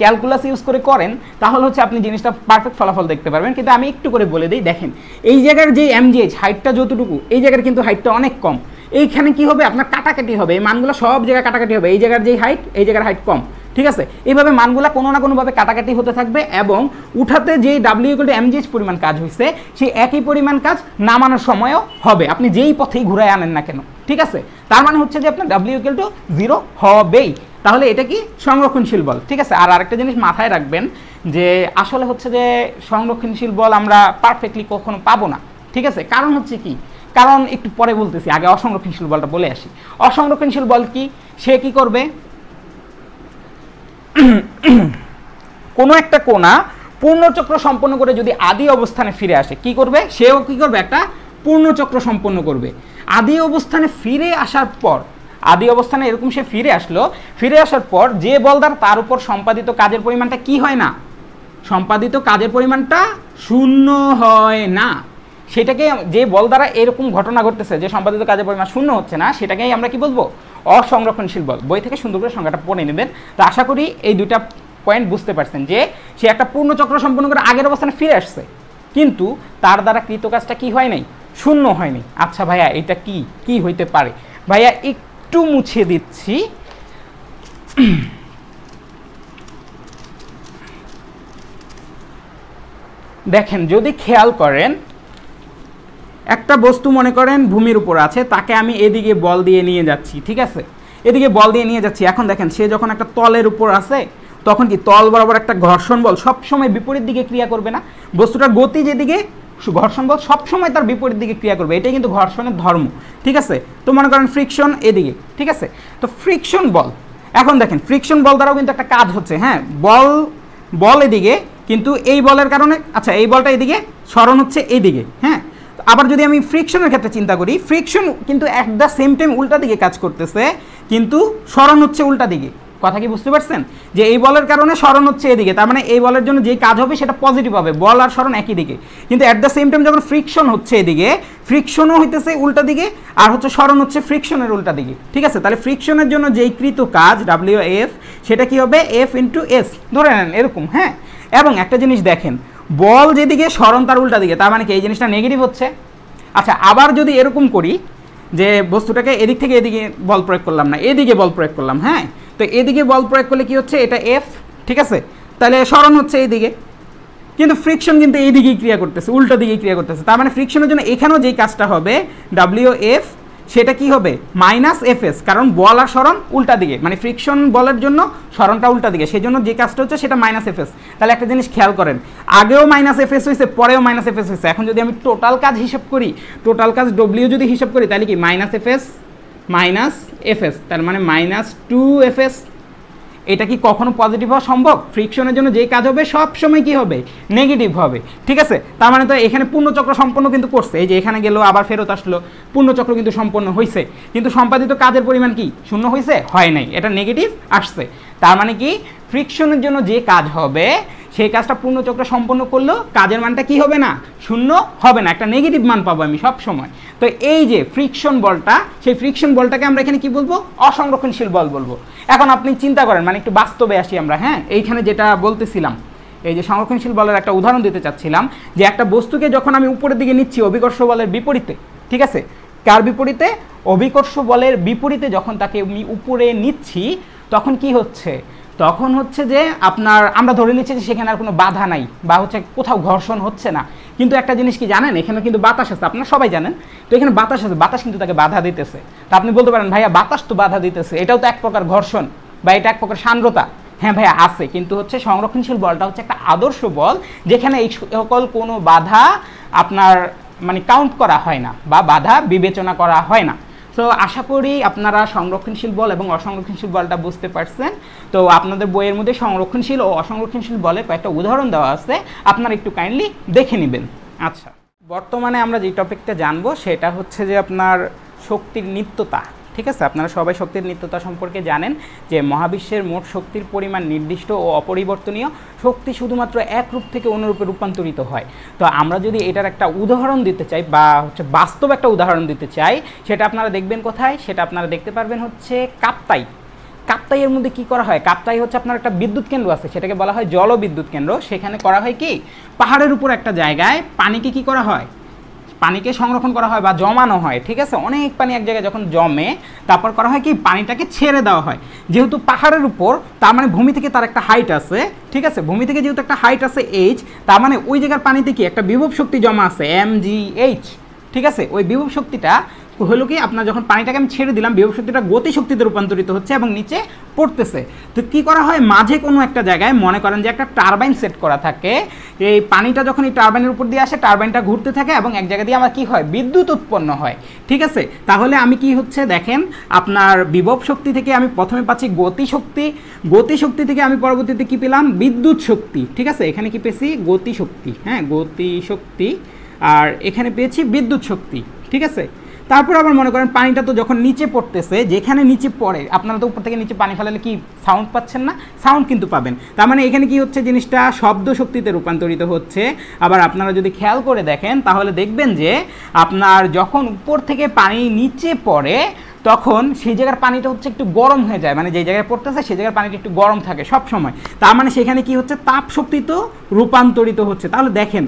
ক্যালকুলাস ইউজ করে করেন তাহলে হচ্ছে আপনি জিনিসটা পারফেক্ট ফলাফল দেখতে পারবেন। কিন্তু আমি একটু করে বলে দিই, দেখেন এই জায়গার যে mgh হাইটটা যতটুকু, এই জায়গার কিন্তু হাইটটা অনেক কম, এইখানে কি হবে আপনার কাটাকাটি হবে, এই মানগুলো সব জায়গায় কাটাকাটি হবে, এই জায়গার যেই হাইট এই জায়গার হাইট কম, ঠিক আছে। এইভাবে মানগুলো কোনো না কোনোভাবে কাটাকাটি হতে থাকবে এবং উঠাতে যেই ডাব্লিউ ইকুয়াল টু mgh পরিমাণ কাজ হয়েছে সেই একই পরিমাণ কাজ নামানোর সময়ও হবে, আপনি যেই পথেই ঘুরায় আনেন না কেন, ঠিক আছে। তার মানে হচ্ছে যে আপনার ডাব্লিউ ইকুয়াল টু 0 হবেই। তাহলে এটা কি সংরক্ষণশীল বল, ঠিক আছে। আর আরেকটা জিনিস মাথায় রাখবেন যে আসলে হচ্ছে যে সংরক্ষণশীল বল আমরা পারফেক্টলি কখনো পাবো না, ঠিক আছে। কারণ হচ্ছে কি, কারণ একটু পরে বলতেছি, আগে অসংরক্ষণশীল বলটা বলে আসি। অসংরক্ষণশীল বল কি, সে কি করবে, কোনো একটা কোণা পূর্ণচক্র সম্পন্ন করে যদি আদি অবস্থানে ফিরে আসে কি করবে, সেও কি করবে, একটা পূর্ণচক্র সম্পন্ন করবে। আদি অবস্থানে ফিরে আসার পর, আদি অবস্থানে এরকম সে ফিরে আসলো, ফিরে আসার পর যে বল দ্বারা তার উপর সম্পাদিত কাজের পরিমাণটা কি হয় না, সম্পাদিত কাজের পরিমাণটা 0 হয় না। সেটাকে যে বল দ্বারা এরকম ঘটনা ঘটতেছে যে সম্পাদিত কাজের পরিমাণ 0 হচ্ছে না, সেটাকেই আমরা কি বলবো, অসংরক্ষণশীল বল। বই থেকে সুন্দর করে সংজ্ঞাটা পড়ে নেবেন। তো আশা করি এই দুইটা পয়েন্ট বুঝতে পারছেন যে সে একটা পূর্ণচক্র সম্পন্ন করে আগের অবস্থানে ফিরে আসছে, কিন্তু তার দ্বারা কৃত কাজটা কি হয় নাই, 0 হয়নি। আচ্ছা ভাইয়া এটা কি কি হইতে পারে, ভাইয়া একটু মুছে দিচ্ছি। দেখেন যদি খেয়াল করেন, একটা বস্তু মনে করেন ভূমির উপর আছে, তাকে আমি এদিকে বল দিয়ে নিয়ে যাচ্ছি, ঠিক আছে, এদিকে বল দিয়ে নিয়ে যাচ্ছি। এখন দেখেন সে যখন একটা তলের উপর আছে তখন কি তল বরাবর একটা ঘর্ষণ বল সবসময় বিপরীত দিকে ক্রিয়া করবে না, বস্তুটার গতি যেদিকে ঘর্ষণ বল সবসময় তার বিপরীত দিকে ক্রিয়া করবে, এটাই কিন্তু ঘর্ষণের ধর্ম, ঠিক আছে। তো মনে করেন ফ্রিকশন এদিকে, ঠিক আছে, তো ফ্রিকশন বল, এখন দেখেন ফ্রিকশন বল দ্বারাও কিন্তু একটা কাজ হচ্ছে, হ্যাঁ, বল এদিকে, কিন্তু এই বলের কারণে, আচ্ছা এই বলটা এদিকে সরণ হচ্ছে এইদিকে, হ্যাঁ, আবার যদি আমি ফ্রিকশনের ক্ষেত্রে চিন্তা করি, ফ্রিকশন কিন্তু অ্যাট দ্য সেম টাইম উল্টা দিকে কাজ করতেছে, কিন্তু সরণ হচ্ছে উল্টা দিকে। কথা কি বুঝতে পারছেন? যে এই বলের কারণে সরণ হচ্ছে এদিকে, তার মানে এই বলের জন্য যেই কাজ হবে সেটা পজিটিভ হবে, বল আর সরণ একই দিকে। কিন্তু অ্যাট দ্য সেম টাইম যখন ফ্রিকশন হচ্ছে এদিকে, ফ্রিকশনও হইতেছে উল্টা দিকে, আর হচ্ছে সরণ হচ্ছে ফ্রিকশনের উল্টা দিকে। ঠিক আছে, তাহলে ফ্রিকশনের জন্য যেই কৃত কাজ WF সেটা কি হবে F × S, ধরে নেন এরকম। হ্যাঁ, এবং একটা জিনিস দেখেন, বল যেদিকে সরণ তার উল্টা দিকে, তার মানে কি এই জিনিসটা নেগেটিভ হচ্ছে। আচ্ছা, আবার যদি এরকম করি যে বস্তুটাকে এদিক থেকে এদিকে বল প্রয়োগ করলাম না, এদিকে বল প্রয়োগ করলাম। হ্যাঁ, তো এদিকে বল প্রয়োগ করলে কি হচ্ছে, এটা F, ঠিক আছে, তাহলে সরণ হচ্ছে এইদিকে, কিন্তু ফ্রিকশন কিন্তু এই দিকেই ক্রিয়া করতেছে, উল্টো দিকেই ক্রিয়া করতেছে। তার মানে ফ্রিকশনের জন্য এখানেও যেই কাজটা হবে WF সেটা কি হবে -FS, কারণ বল আর সরণ উল্টা দিকে, মানে ফ্রিকশন বলের জন্য সরণটা উল্টা দিকে, সেই জন্য যে কাজটা হচ্ছে সেটা -FS। তাহলে একটা জিনিস খেয়াল করেন, আগেও -FS হয়েছে, পরেও -FS হয়েছে। এখন যদি আমি টোটাল কাজ হিসাব করি, টোটাল কাজ W যদি হিসাব করি, তাহলে কি -FS -FS, তার মানে -2FS। এটা কি কখনো পজিটিভ হওয়া সম্ভব? ফ্রিকশনের জন্য যেই কাজ হবে সব সময় কি হবে, নেগেটিভ হবে। ঠিক আছে, তার মানে তো এখানে পূর্ণচক্র সম্পন্ন কিন্তু করছে, এই যে এখানে গেল আবার ফেরত আসলো, পূর্ণচক্র কিন্তু সম্পন্ন হয়েছে, কিন্তু সম্পাদিত কাজের পরিমাণ কি শূন্য হয়েছে? হয় নাই, এটা নেগেটিভ আসছে। তার মানে কি ফ্রিকশনের জন্য যে কাজ হবে সেই কাজটা পূর্ণচক্র সম্পন্ন করলেও কাজের মানটা কি হবে না, শূন্য হবে না, একটা নেগেটিভ মান পাবো আমি সব সময়। তো এই যে ফ্রিকশন বলটা, সেই ফ্রিকশন বলটাকে আমরা এখানে কি বলবো, অসংরক্ষণশীল বল বলবো। এখন আপনি চিন্তা করেন, মানে একটু বাস্তবে আসি আমরা। হ্যাঁ, এইখানে যেটা বলতেছিলাম, এই যে সংরক্ষণশীল বলের একটা উদাহরণ দিতে চাচ্ছিলাম, যে একটা বস্তুকে যখন আমি উপরের দিকে নিচ্ছি অভিকর্ষ বলের বিপরীতে, ঠিক আছে, কার বিপরীতে? অভিকর্ষ বলের বিপরীতে যখন তাকে আমি উপরে নিচ্ছি, তখন কি হচ্ছে, তখন হচ্ছে যে আপনার আমরা ধরে নিচ্ছি যে সেখানে আর কোনো বাধা নাই, বা হচ্ছে কোথাও ঘর্ষণ হচ্ছে না। কিন্তু একটা জিনিস কি জানেন, এখানে কিন্তু বাতাস আছে, আপনারা সবাই জানেন। তো এখানে বাতাস আছে, বাতাস কিন্তু তাকে বাধা দিতেছে। তা আপনি বলতে পারেন, ভাইয়া বাতাস তো বাধা দিতেছে, এটাও তো এক প্রকার ঘর্ষণ, বা এটা এক প্রকার সান্দ্রতা। হ্যাঁ ভাইয়া আছে, কিন্তু হচ্ছে সংরক্ষণশীল বলটা হচ্ছে একটা আদর্শ বল, যেখানে এই সকল কোনো বাধা আপনার মানে কাউন্ট করা হয় না, বা বাধা বিবেচনা করা হয় না। তো আশা করি আপনারা সংরক্ষণশীল বল এবং অসংরক্ষণশীল বলটা বুঝতে পারছেন। তো আপনাদের বইয়ের মধ্যে সংরক্ষণশীল ও অসংরক্ষণশীল বলে কয়েকটা উদাহরণ দেওয়া আছে, আপনারা একটু কাইন্ডলি দেখে নেবেন। আচ্ছা, বর্তমানে আমরা যে টপিকটা জানবো সেটা হচ্ছে যে আপনার শক্তির নিত্যতা। ঠিক আছে, আপনারা সবাই শক্তির নিত্যতা সম্পর্কে জানেন যে মহাবিশ্বের মোট শক্তির পরিমাণ নির্দিষ্ট ও অপরিবর্তনীয়, শক্তি শুধুমাত্র এক রূপ থেকে অন্য রূপে রূপান্তরিত হয়। তো আমরা যদি এটার একটা উদাহরণ দিতে চাই, বা হচ্ছে বাস্তব একটা উদাহরণ দিতে চাই, সেটা আপনারা দেখবেন কোথায়, সেটা আপনারা দেখতে পারবেন হচ্ছে কাপ্তাই। কাপ্তাইয়ের মধ্যে কি করা হয়, কাপ্তাই হচ্ছে আপনার একটা বিদ্যুৎ কেন্দ্র আছে, সেটাকে বলা হয় জলবিদ্যুৎ কেন্দ্র। সেখানে করা হয় কি, পাহাড়ের উপর একটা জায়গায় পানিকে কি করা হয়, পানিকে সংরক্ষণ করা হয় বা জমানো হয়। ঠিক আছে, অনেক পানি এক জায়গায় যখন জমে, তারপর করা হয় কি, পানিটাকে ছেড়ে দেওয়া হয়। যেহেতু পাহাড়ের উপর, তার মানে ভূমি থেকে তার একটা হাইট আছে। ঠিক আছে, ভূমি থেকে যেহেতু একটা হাইট আছে h, তার মানে ওই জায়গার পানিতে কি একটা বিভব শক্তি জমা আছে mgh। ঠিক আছে, ওই বিভব শক্তিটা হলো কি, আপনার যখন পানিটাকে আমি ছেড়ে দিলাম, বিভব শক্তিটা গতিশক্তিতে রূপান্তরিত হচ্ছে এবং নিচে পড়তেছে। তো কি করা হয়, মাঝে কোনো একটা জায়গায় মনে করেন যে একটা টারবাইন সেট করা থাকে, এই পানিটা যখন এই টারবাইনের উপর দিয়ে আসে, টারবাইনটা ঘুরতে থাকে এবং এক জায়গা দিয়ে আমার কি হয়, বিদ্যুৎ উৎপন্ন হয়। ঠিক আছে, তাহলে আমি কি হচ্ছে দেখেন, আপনার বিভব শক্তি থেকে আমি প্রথমে পাচ্ছি গতিশক্তি, গতিশক্তি থেকে আমি পরবর্তীতে কি পেলাম, বিদ্যুৎ শক্তি। ঠিক আছে, এখানে কি পেয়েছি, গতিশক্তি। হ্যাঁ, গতিশক্তি, আর এখানে পেয়েছি বিদ্যুৎ শক্তি। ঠিক আছে, তারপর আবার মনে করেন পানিটা তো যখন নিচে পড়তেছে, যেখানে নিচে পড়ে, আপনারা তো উপর থেকে নিচে পানি ফেলালে কি সাউন্ড পাচ্ছেন না, সাউন্ড কিন্তু পাবেন। তার মানে এখানে কি হচ্ছে, জিনিসটা শব্দ শক্তিতে রূপান্তরিত হচ্ছে। আবার আপনারা যদি খেয়াল করে দেখেন, তাহলে দেখবেন যে আপনার যখন উপর থেকে পানি নিচে পড়ে, তখন সেই জায়গার পানিটা হচ্ছে একটু গরম হয়ে যায়, মানে যে জায়গায় পড়তেছে সেই জায়গার পানিটা একটু গরম থাকে সব সময়। তার মানে সেখানে কি হচ্ছে, তাপ শক্তিতে রূপান্তরিত হচ্ছে। তাহলে দেখেন,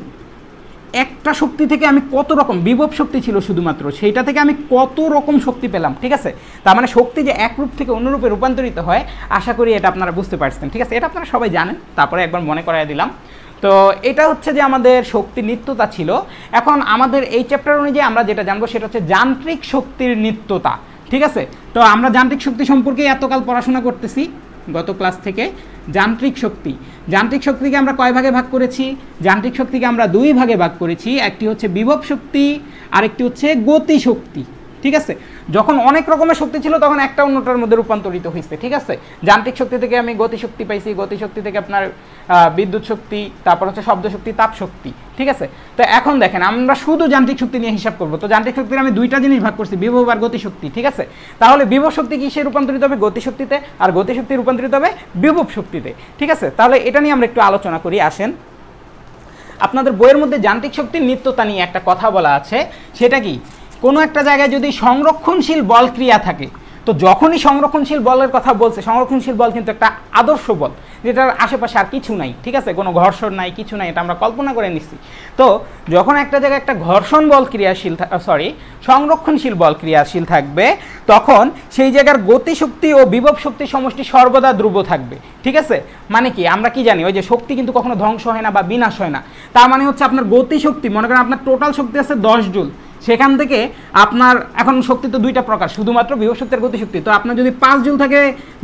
একটা শক্তি থেকে আমি কত রকম বিভব শক্তি ছিল শুধুমাত্র, সেইটা থেকে আমি কত রকম শক্তি পেলাম। ঠিক আছে, তার মানে শক্তি যে এক রূপ থেকে অন্য রূপে রূপান্তরিত হয়, আশা করি এটা আপনারা বুঝতে পারছেন। ঠিক আছে, এটা আপনারা সবাই জানেন, তারপরে একবার মনে করাই দিলাম। তো এটা হচ্ছে যে আমাদের শক্তির নিত্যতা ছিল। এখন আমাদের এই চ্যাপ্টার অনুযায়ী আমরা যেটা জানবো সেটা হচ্ছে যান্ত্রিক শক্তির নিত্যতা। ঠিক আছে, তো আমরা যান্ত্রিক শক্তি সম্পর্কে এতকাল পড়াশোনা করতেছি গত ক্লাস থেকে। যান্ত্রিক শক্তি, যান্ত্রিক শক্তিকে আমরা কয় ভাগে ভাগ করেছি, যান্ত্রিক শক্তিকে আমরা দুই ভাগে ভাগ করেছি। একটি হচ্ছে বিভব শক্তি, আরেকটি হচ্ছে গতি শক্তি। ঠিক আছে, যখন অনেক রকমের শক্তি ছিল তখন একটা অন্যটার মধ্যে রূপান্তরিত হয়েছে। ঠিক আছে, যান্ত্রিক শক্তি থেকে আমি গতিশক্তি পাইছি, গতিশক্তি থেকে আপনার বিদ্যুৎ শক্তি, তারপর হচ্ছে শব্দ শক্তি, তাপ শক্তি। ঠিক আছে, তো এখন দেখেন আমরা শুধু যান্ত্রিক শক্তি নিয়ে হিসাব করব। তো যান্ত্রিক শক্তির আমি দুইটা জিনিস ভাগ করছি, বিভব আর গতিশক্তি। ঠিক আছে, তাহলে বিভব শক্তি কিসে রূপান্তরিত হবে? গতিশক্তিতে, আর গতিশক্তি রূপান্তরিত হবে বিভব শক্তিতে। ঠিক আছে, তাহলে এটা নিয়ে আমরা একটু আলোচনা করি। আসেন, আপনাদের বইয়ের মধ্যে যান্ত্রিক শক্তির নিত্যতা নিয়ে একটা কথা বলা আছে। সেটা কি, কোনো একটা জায়গায় যদি সংরক্ষণশীল বল ক্রিয়া থাকে, তো যখনই সংরক্ষণশীল বলের কথা বলছে, সংরক্ষণশীল বল কিন্তু একটা আদর্শ বল, যেটার আশেপাশে আর কিছু নাই। ঠিক আছে, কোনো ঘর্ষণ নাই, কিছু নাই, এটা আমরা কল্পনা করে নিচ্ছি। তো যখন একটা জায়গায় একটা ঘর্ষণ বল ক্রিয়াশীল, সংরক্ষণশীল বল ক্রিয়াশীল থাকবে, তখন সেই জায়গার গতিশক্তি ও বিভব শক্তির সমষ্টি সর্বদা ধ্রুব থাকবে। ঠিক আছে, মানে কি, আমরা কি জানি, ওই যে শক্তি কিন্তু কখনো ধ্বংস হয় না বা বিনাশ হয় না। তার মানে হচ্ছে আপনার গতিশক্তি, মনে করেন আপনার টোটাল শক্তি আছে 10 জুল, সেখান থেকে আপনার এখন শক্তি তো দুইটা প্রকার, শুধুমাত্র বিভব শক্তি আর গতিশক্তি। তো আপনার যদি 5 জুল থাকে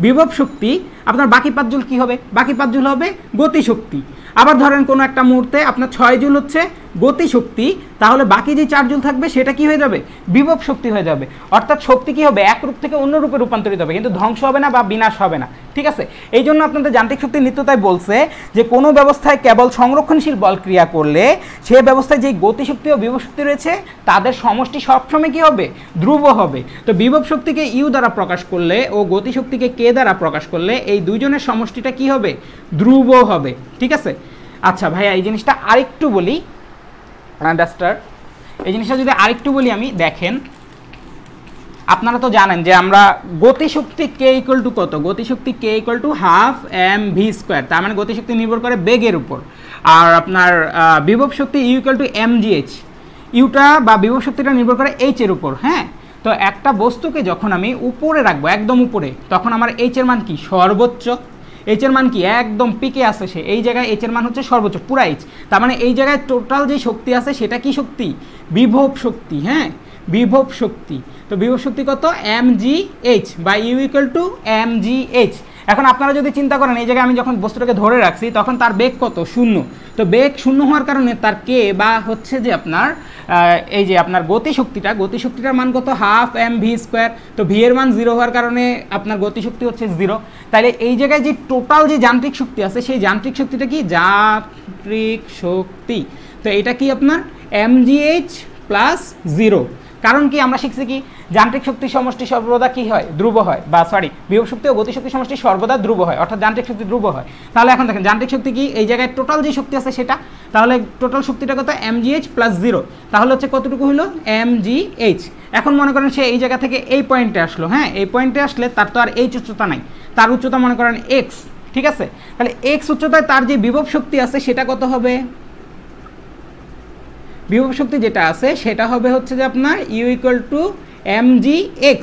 বিভব শক্তি, আপনার বাকি 5 জুল কী হবে? বাকি 5 জুল হবে গতিশক্তি। আবার ধরেন কোনো একটা মুহূর্তে আপনার 6 জুল হচ্ছে গতিশক্তি, তাহলে বাকি যে 4 জুল থাকবে সেটা কি হয়ে যাবে? বিভব শক্তি হয়ে যাবে। অর্থাৎ শক্তি কি হবে? এক রূপ থেকে অন্য রূপে রূপান্তরিত হবে, কিন্তু ধ্বংস হবে না বা বিনাশ হবে না। ঠিক আছে, এই জন্য আপনাদের যান্ত্রিক শক্তির নিত্যতায় বলছে যে কোনো ব্যবস্থায় কেবল সংরক্ষণশীল বল ক্রিয়া করলে সে ব্যবস্থায় যে গতিশক্তি ও বিভব শক্তি রয়েছে তাদের সমষ্টি সবসময় কি হবে? ধ্রুব হবে। তো বিভব শক্তিকে ইউ দ্বারা প্রকাশ করলে ও গতিশক্তিকে কে দ্বারা প্রকাশ করলে এই দুইজনের সমষ্টিটা কি হবে? ধ্রুব হবে। ঠিক আছে, আচ্ছা ভাইয়া এই জিনিসটা আরেকটু বলি, আন্ডারস্ট্যান্ড, এই জিনিসটা যদি আরেকটু বলি আমি, দেখেন আপনারা তো জানেন যে আমরা গতিশক্তি কে ইকুয়াল টু কত? গতিশক্তি কে equal to half mv square, তার মানে গতিশক্তি নির্ভর করে বেগের উপর। আর আপনার বিভব শক্তি ইউ ইকুয়াল টু mgh, ইউটা বা বিভব শক্তিটা নির্ভর করে এইচ এর উপর। হ্যাঁ, তো একটা বস্তুকে যখন আমি উপরে রাখবো, একদম উপরে, তখন আমার এইচ এর মান কি? সর্বোচ্চ। এইচ এর মান কি? একদম পিকে আছে সে, এই জায়গায় এইচ এর মান হচ্ছে সর্বোচ্চ, পুরা এইচ। তার মানে এই জায়গায় টোটাল যে শক্তি আছে সেটা কি শক্তি? বিভব শক্তি। হ্যাঁ, বিভব শক্তি। তো বিভব শক্তি কত? mgh বা ইউ ইকুয়াল টু mgh। এখন আপনারা যদি চিন্তা করেন, এই জায়গায় আমি যখন বস্তুটাকে ধরে রাখছি তখন তার বেগ কত? 0। তো বেগ 0 হওয়ার কারণে তার কে বা হচ্ছে যে আপনার এই যে আপনার গতিশক্তিটার মান কত? Half mv square. তো ভি এর মান 0 হওয়ার কারণে আপনার গতিশক্তি হচ্ছে 0। তাহলে এই জায়গায় যে টোটাল যে যান্ত্রিক শক্তি আছে সেই যান্ত্রিক শক্তিটা কি? যান্ত্রিক শক্তি। তো এটা কি আপনার mgh প্লাস 0। কারণ কি, আমরা শিখছি কি, যান্ত্রিক শক্তির সমষ্টি সর্বদা কি হয়? ধ্রুব হয়, বা সরি, বিভব শক্তি ও গতিশক্তির সমষ্টি সর্বদা ধ্রুব হয়, অর্থাৎ যান্ত্রিক শক্তি ধ্রুব হয়। তাহলে এখন দেখেন যান্ত্রিক শক্তি কি? এই জায়গায় টোটাল যে শক্তি আছে সেটা, তাহলে টোটাল শক্তিটা কত? mgh plus 0। তাহলে হচ্ছে কতটুকু হলো? mgh। এখন মনে করেন সে এই জায়গা থেকে এই পয়েন্টে আসলো। হ্যাঁ, এই পয়েন্টে আসলে তার তো আর এইচ উচ্চতা নাই, তার উচ্চতা মনে করেন x। ঠিক আছে, তাহলে x উচ্চতায় তার যে বিভব শক্তি আছে সেটা কত হবে? বিভব শক্তি যেটা আছে সেটা হবে হচ্ছে যে আপনার ইউ ইকুয়াল টু mgx।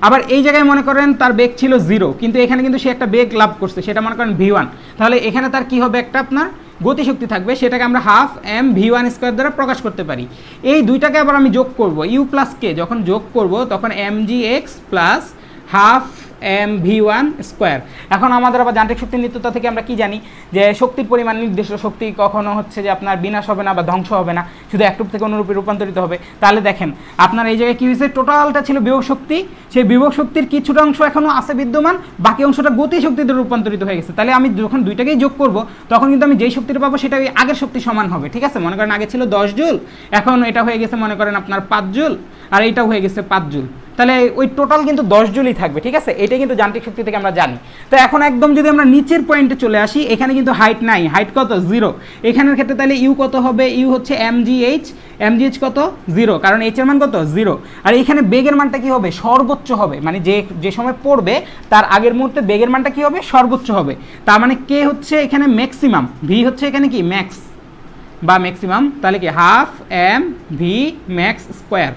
আবার এই জায়গায় মনে করেন তার বেগ ছিল 0, কিন্তু এখানে কিন্তু সে একটা বেগ লাভ করছে, সেটা মনে করেন v1। তাহলে এখানে তার কি হবে? একটা আপনার গতিশক্তি থাকবে, সেটাকে আমরা হাফ mv1 স্কোয়ার দ্বারা প্রকাশ করতে পারি। এই দুইটাকে আবার আমি যোগ করব, ইউ প্লাস কে যখন যোগ করব তখন mgx plus half mv1 square. এখন আমাদের আবার যান্ত্রিক শক্তির নিত্যতা থেকে আমরা কি জানি যে শক্তির পরিমাণ নির্দিষ্ট, শক্তি কখনো হচ্ছে যে আপনার বিনাশ হবে না বা ধ্বংস হবে না, শুধু এক রূপ থেকে অন্য রূপে রূপান্তরিত হবে। তাহলে দেখেন আপনার এই জায়গায় কি হয়েছে? টোটালটা ছিল বিভব শক্তি, সেই বিভব শক্তির কিছুটা অংশ এখনও আছে বিদ্যমান, বাকি অংশটা গতি শক্তিতে রূপান্তরিত হয়ে গেছে। তাহলে আমি যখন দুইটাকেই যোগ করব তখন কিন্তু আমি যেই শক্তিটা পাবো সেটা ওই আগের শক্তি সমান হবে। ঠিক আছে, মনে করেন আগে ছিল 10 জুল, এখন এটা হয়ে গেছে মনে করেন আপনার 5 জুল, আর এইটাও হয়ে গেছে 5 জুল। তাহলে ওই টোটাল কিন্তু 10 জুলই থাকবে। ঠিক আছে, এটা কিন্তু যান্ত্রিক শক্তি থেকে আমরা জানি। তো এখন একদম যদি আমরা নিচের পয়েন্টে চলে আসি, এখানে কিন্তু হাইট নাই, হাইট কত? 0। এখানের ক্ষেত্রে তাহলে ইউ কত হবে? ইউ হচ্ছে mgh কত? 0, কারণ এইচ এর মান কত? 0। আর এখানে বেগের মানটা কি হবে? সর্বোচ্চ হবে, মানে যে সময় পড়বে তার আগের মুহূর্তে বেগের মানটা কি হবে? সর্বোচ্চ হবে। তার মানে কে হচ্ছে এখানে ম্যাক্সিমাম, ভি হচ্ছে এখানে কি? ম্যাক্স বা ম্যাক্সিমাম। তাহলে কি? Half mv max square.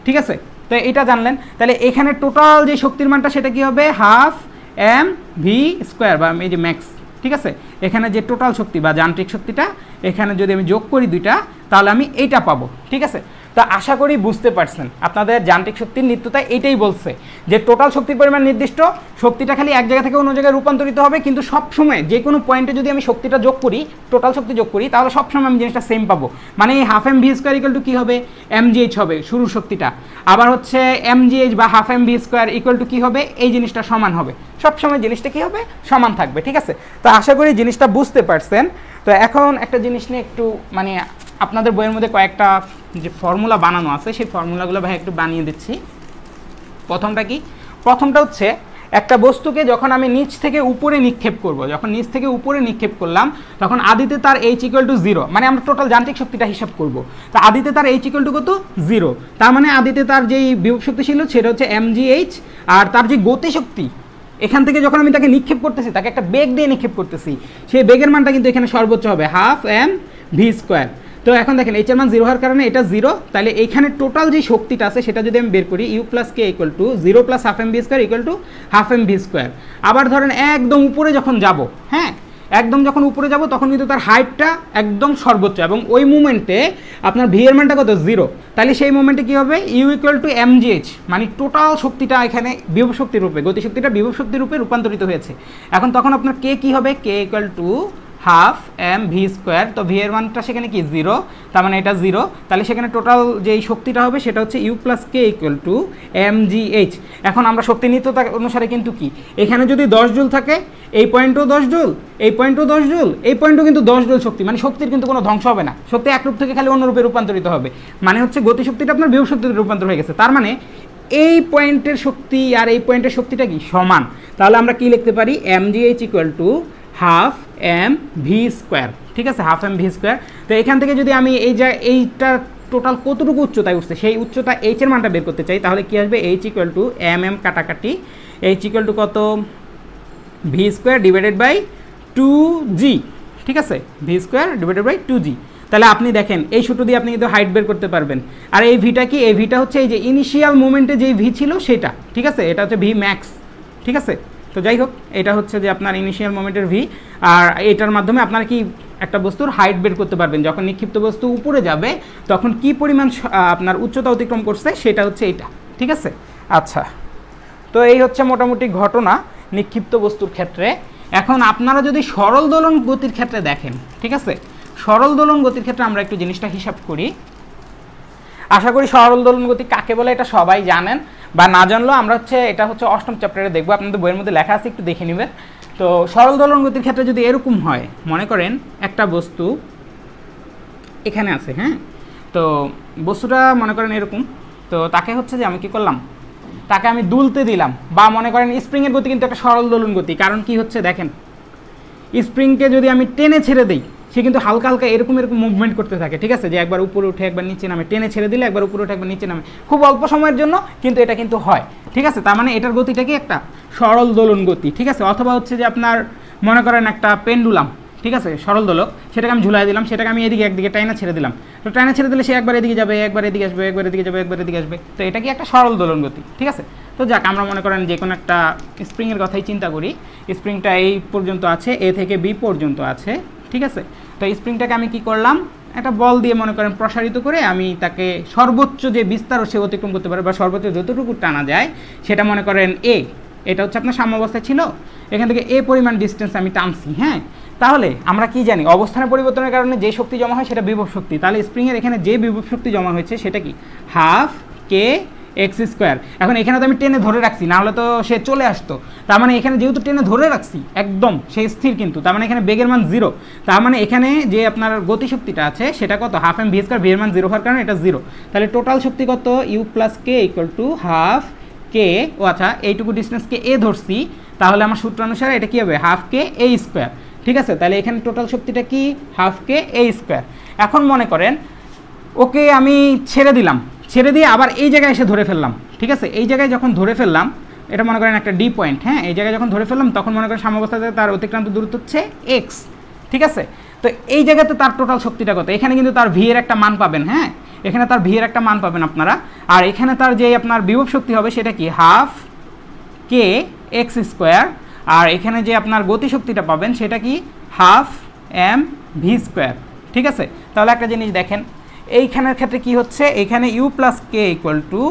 ঠিক আছে, তো এটা জানলেন। তাহলে এখানে টোটাল যে শক্তির মানটা সেটা কি হবে? হাফ mv স্কোয়ার বা এই যে ম্যাক্স। ঠিক আছে, এখানে যে টোটাল শক্তি বা যান্ত্রিক শক্তিটা, এখানে যদি আমি যোগ করি দুইটা, তাহলে আমি এইটা পাবো। ঠিক আছে। তো আশা করি বুঝতে পারছেন আপনাদের যান্ত্রিক শক্তির নিত্যতা এটাই বলছে যে টোটাল শক্তির পরিমাণ নির্দিষ্ট, শক্তিটা খালি এক জায়গা থেকে অন্য জায়গায় রূপান্তরিত হবে, কিন্তু সবসময় যে কোনো পয়েন্টে যদি আমি শক্তিটা যোগ করি, টোটাল শক্তি যোগ করি, তাহলে সবসময় আমি জিনিসটা সেম পাবো। মানে এই half M V square equal to কী হবে, mgh হবে শুরুর শক্তিটা, আবার হচ্ছে mgh বা half M V square equal to কী হবে, এই জিনিসটা সমান হবে, সবসময় জিনিসটা কী হবে, সমান থাকবে। ঠিক আছে, তো আশা করি জিনিসটা বুঝতে পারছেন। তো এখন একটা জিনিস নিয়ে একটু মানে আপনাদের বইয়ের মধ্যে কয়েকটা যে ফর্মুলা বানানো আছে, সেই ফর্মুলাগুলো ভাই একটু বানিয়ে দিচ্ছি। প্রথমটা কি, প্রথমটা হচ্ছে একটা বস্তুকে যখন আমি নিচ থেকে উপরে নিক্ষেপ করব, যখন নিচ থেকে উপরে নিক্ষেপ করলাম তখন আদিতে তার এইচ ইকুয়াল টু 0, মানে আমরা টোটাল যান্ত্রিক শক্তিটা হিসাব করব। তো আদিতে তার এইচ ইকুয়াল টু কত, 0, তার মানে আদিতে তার যেই বিভব শক্তি ছিল সেটা হচ্ছে mgh, আর তার যে গতিশক্তি এখান থেকে যখন আমি তাকে নিক্ষেপ করতেছি, তাকে একটা বেগ দিয়ে নিক্ষেপ করতেছি, সেই বেগের মানটা কিন্তু এখানে সর্বোচ্চ হবে হাফ এম ভি স্কোয়ার। তো এখন দেখেন এইচ এর মান 0 হওয়ার কারণে এটা 0, তাহলে এইখানে টোটাল যে শক্তিটা আছে সেটা যদি আমি বের করি, U plus K equal to 0 plus half M V square equal to half M V square. আবার ধরেন একদম উপরে যখন যাব, হ্যাঁ একদম যখন উপরে যাব তখন কিন্তু তার হাইটটা একদম সর্বোচ্চ, এবং ওই মুমেন্টে আপনার ভি এর মানটা কত, 0, তাহলে সেই মুমেন্টে কী হবে, ইউ ইকুয়াল টু mgh, মানে টোটাল শক্তিটা এখানে বিভব শক্তির রূপে, গতিশক্তিটা বিভব শক্তির রূপে রূপান্তরিত হয়েছে। এখন তখন আপনার কে কী হবে, K equal to half M V square, তো ভি এর মানটা সেখানে কি 0, তার মানে এটা 0, তাহলে সেখানে টোটাল যেই শক্তিটা হবে সেটা হচ্ছে U plus K equal to mgh। এখন আমরা শক্তি নিত্যতা অনুসারে কিন্তু কি, এখানে যদি 10 জুল থাকে, এই পয়েন্টও 10 জুল, এই পয়েন্টও 10 জুল, এই পয়েন্টও কিন্তু 10 জুল শক্তি, মানে শক্তির কিন্তু কোনো ধ্বংস হবে না, শক্তি এক রূপ থেকে খালি অন্য রূপে রূপান্তরিত হবে, মানে হচ্ছে গতিশক্তিটা আপনার বিভব শক্তিতে রূপান্তর হয়ে গেছে। তার মানে এই পয়েন্টের শক্তি আর এই পয়েন্টের শক্তিটা কি সমান, তাহলে আমরা কি লিখতে পারি, mgh equal to half M V square. ঠিক আছে, হাফ এম ভি স্কোয়ার। তো এখান থেকে যদি আমি এইটা টোটাল কতটুকু উচ্চতায় উঠছে সেই উচ্চতা এইচ এর মানটা বের করতে চাই, তাহলে কি আসবে, এইচ ইকুয়াল টু এম কাটাকাটি, এইচ ইকুয়াল টু কত, V square divided by 2g। ঠিক আছে, V square divided by 2g। তাহলে আপনি দেখেন এই সূত্র দিয়ে আপনি কিন্তু হাইট বের করতে পারবেন। আর এই ভিটা কি, এই ভিটা হচ্ছে এই যে ইনিশিয়াল মোমেন্টে যেই ভি ছিল সেটা, ঠিক আছে, এটা হচ্ছে ভি ম্যাক্স। ঠিক আছে, তো যাই হোক এটা হচ্ছে যে আপনার ইনিশিয়াল মোমেন্টের ভি, আর এটার মাধ্যমে আপনারা কি একটা বস্তুর হাইট বের করতে পারবেন, যখন নিক্ষিপ্ত বস্তু উপরে যাবে তখন কি পরিমাণ আপনার উচ্চতা অতিক্রম করছে সেটা হচ্ছে এটা। ঠিক আছে, আচ্ছা, তো এই হচ্ছে মোটামুটি ঘটনা নিক্ষিপ্ত বস্তুর ক্ষেত্রে। এখন আপনারা যদি সরল দোলন গতির ক্ষেত্রে দেখেন, ঠিক আছে, সরল দোলন গতির ক্ষেত্রে আমরা একটু জিনিসটা হিসাব করি। আশা করি সরল দোলন গতি কাকে বলে এটা সবাই জানেন, বা না জানলেও আমরা এটা হচ্ছে অষ্টম চ্যাপ্টারে দেখবো, আপনাদের বইয়ের মধ্যে লেখা আছে, একটু দেখে নেবেন। তো সরল দোলন গতির ক্ষেত্রে যদি এরকম হয়, মনে করেন একটা বস্তু এখানে আছে, হ্যাঁ, তো বস্তুটা মনে করেন এরকম, তো তাকে হচ্ছে যে আমি কি করলাম, তাকে আমি দুলতে দিলাম, বা মনে করেন স্প্রিংয়ের গতি কিন্তু একটা সরল দোলন গতি, কারণ কি হচ্ছে দেখেন, স্প্রিংকে যদি আমি টেনে ছেড়ে দিই সে কিন্তু হালকা হালকা এরকম মুভমেন্ট করতে থাকে। ঠিক আছে, যে একবার উপরে উঠে একবার নিচে নামে, টেনে ছেড়ে দিলে একবার উপরে উঠে একবার নিচে নামে, খুব অল্প সময়ের জন্য, কিন্তু এটা কিন্তু হয়। ঠিক আছে, তার মানে এটার গতিটা কি একটা সরল দোলন গতি। ঠিক আছে, অথবা হচ্ছে যে আপনার মনে করেন একটা পেন্ডুলাম, ঠিক আছে, সরল দোলক, সেটাকে আমি ঝুলাই দিলাম, সেটাকে আমি এদিকে একদিকে টাইনা ছেড়ে দিলাম, তো টাইনা ছেড়ে দিলে সে একবার এদিকে যাবে, একবার এদিকে আসবে, একবার এদিকে যাবে, একবার এদিকে আসবে, তো এটা কি একটা সরল দোলন গতি। ঠিক আছে, তো যাক আমরা মনে করেন যে কোনো একটা স্প্রিংয়ের কথাই চিন্তা করি, স্প্রিংটা এই পর্যন্ত আছে, এ থেকে বি পর্যন্ত আছে। ঠিক আছে, তো স্প্রিংটাকে আমি কি করলাম, একটা বল দিয়ে মনে করেন প্রসারিত করে আমি তাকে সর্বোচ্চ যে বিস্তার সে অতিক্রম করতে পারে, বা সর্বোচ্চ যতটুকু টানা যায় সেটা মনে করেন এ, এটা হচ্ছে আপনার সাম্যাবস্থায় ছিল, এখান থেকে এ পরিমাণ ডিস্টেন্স আমি টানছি। হ্যাঁ, তাহলে আমরা কি জানি, অবস্থানের পরিবর্তনের কারণে যে শক্তি জমা হয় সেটা বিভব শক্তি, তাহলে স্প্রিংয়ের এখানে যে বিভব শক্তি জমা হয়েছে সেটা কি হাফ কে এক্স স্কোয়ার। এখন এখানে তো আমি টেনে ধরে রাখছি, না হলে তো সে চলে আসতো, তার মানে এখানে যেহেতু টেনে ধরে রাখছি একদম সে স্থির, কিন্তু তার মানে এখানে বেগের মান 0, তার মানে এখানে যে আপনার গতিশক্তিটা আছে সেটা কত, half M V square, V এর মান 0 হওয়ার কারণে এটা 0, তাহলে টোটাল শক্তি কত, U plus K equal to half K, ও আচ্ছা এইটুকু ডিস্টেন্সকে এ ধরছি, তাহলে আমার সূত্র অনুসারে এটা কী হবে, হাফ কে এ স্কোয়ার। ঠিক আছে, তাহলে এখানে টোটাল শক্তিটা কি, হাফ কে এ স্কোয়ার। এখন মনে করেন ওকে আমি ছেড়ে দিলাম, ছেড়ে দিয়ে আবার এই জায়গায় এসে ধরে ফেললাম। ঠিক আছে, এই জায়গায় যখন ধরে ফেললাম, এটা মনে করেন একটা ডি পয়েন্ট, হ্যাঁ, এই জায়গায় যখন ধরে ফেললাম তখন মনে করেন সাম্যাবস্থাতে তার অতিক্রান্ত দূরত্ব হচ্ছে এক্স। ঠিক আছে, তো এই জায়গাতে তার টোটাল শক্তিটা কত, এখানে কিন্তু তার ভি এর একটা মান পাবেন, হ্যাঁ, এখানে তার ভি এর একটা মান পাবেন আপনারা, আর এখানে তার যে আপনার বিভব শক্তি হবে সেটা কি হাফ কে এক্স স্কোয়ার, আর এখানে যে আপনার গতিশক্তিটা পাবেন সেটা কি হাফ এম ভি স্কোয়ার। ঠিক আছে, তাহলে একটা জিনিস দেখেন, এইখানের ক্ষেত্রে কি হচ্ছে, এইখানে U plus K equal to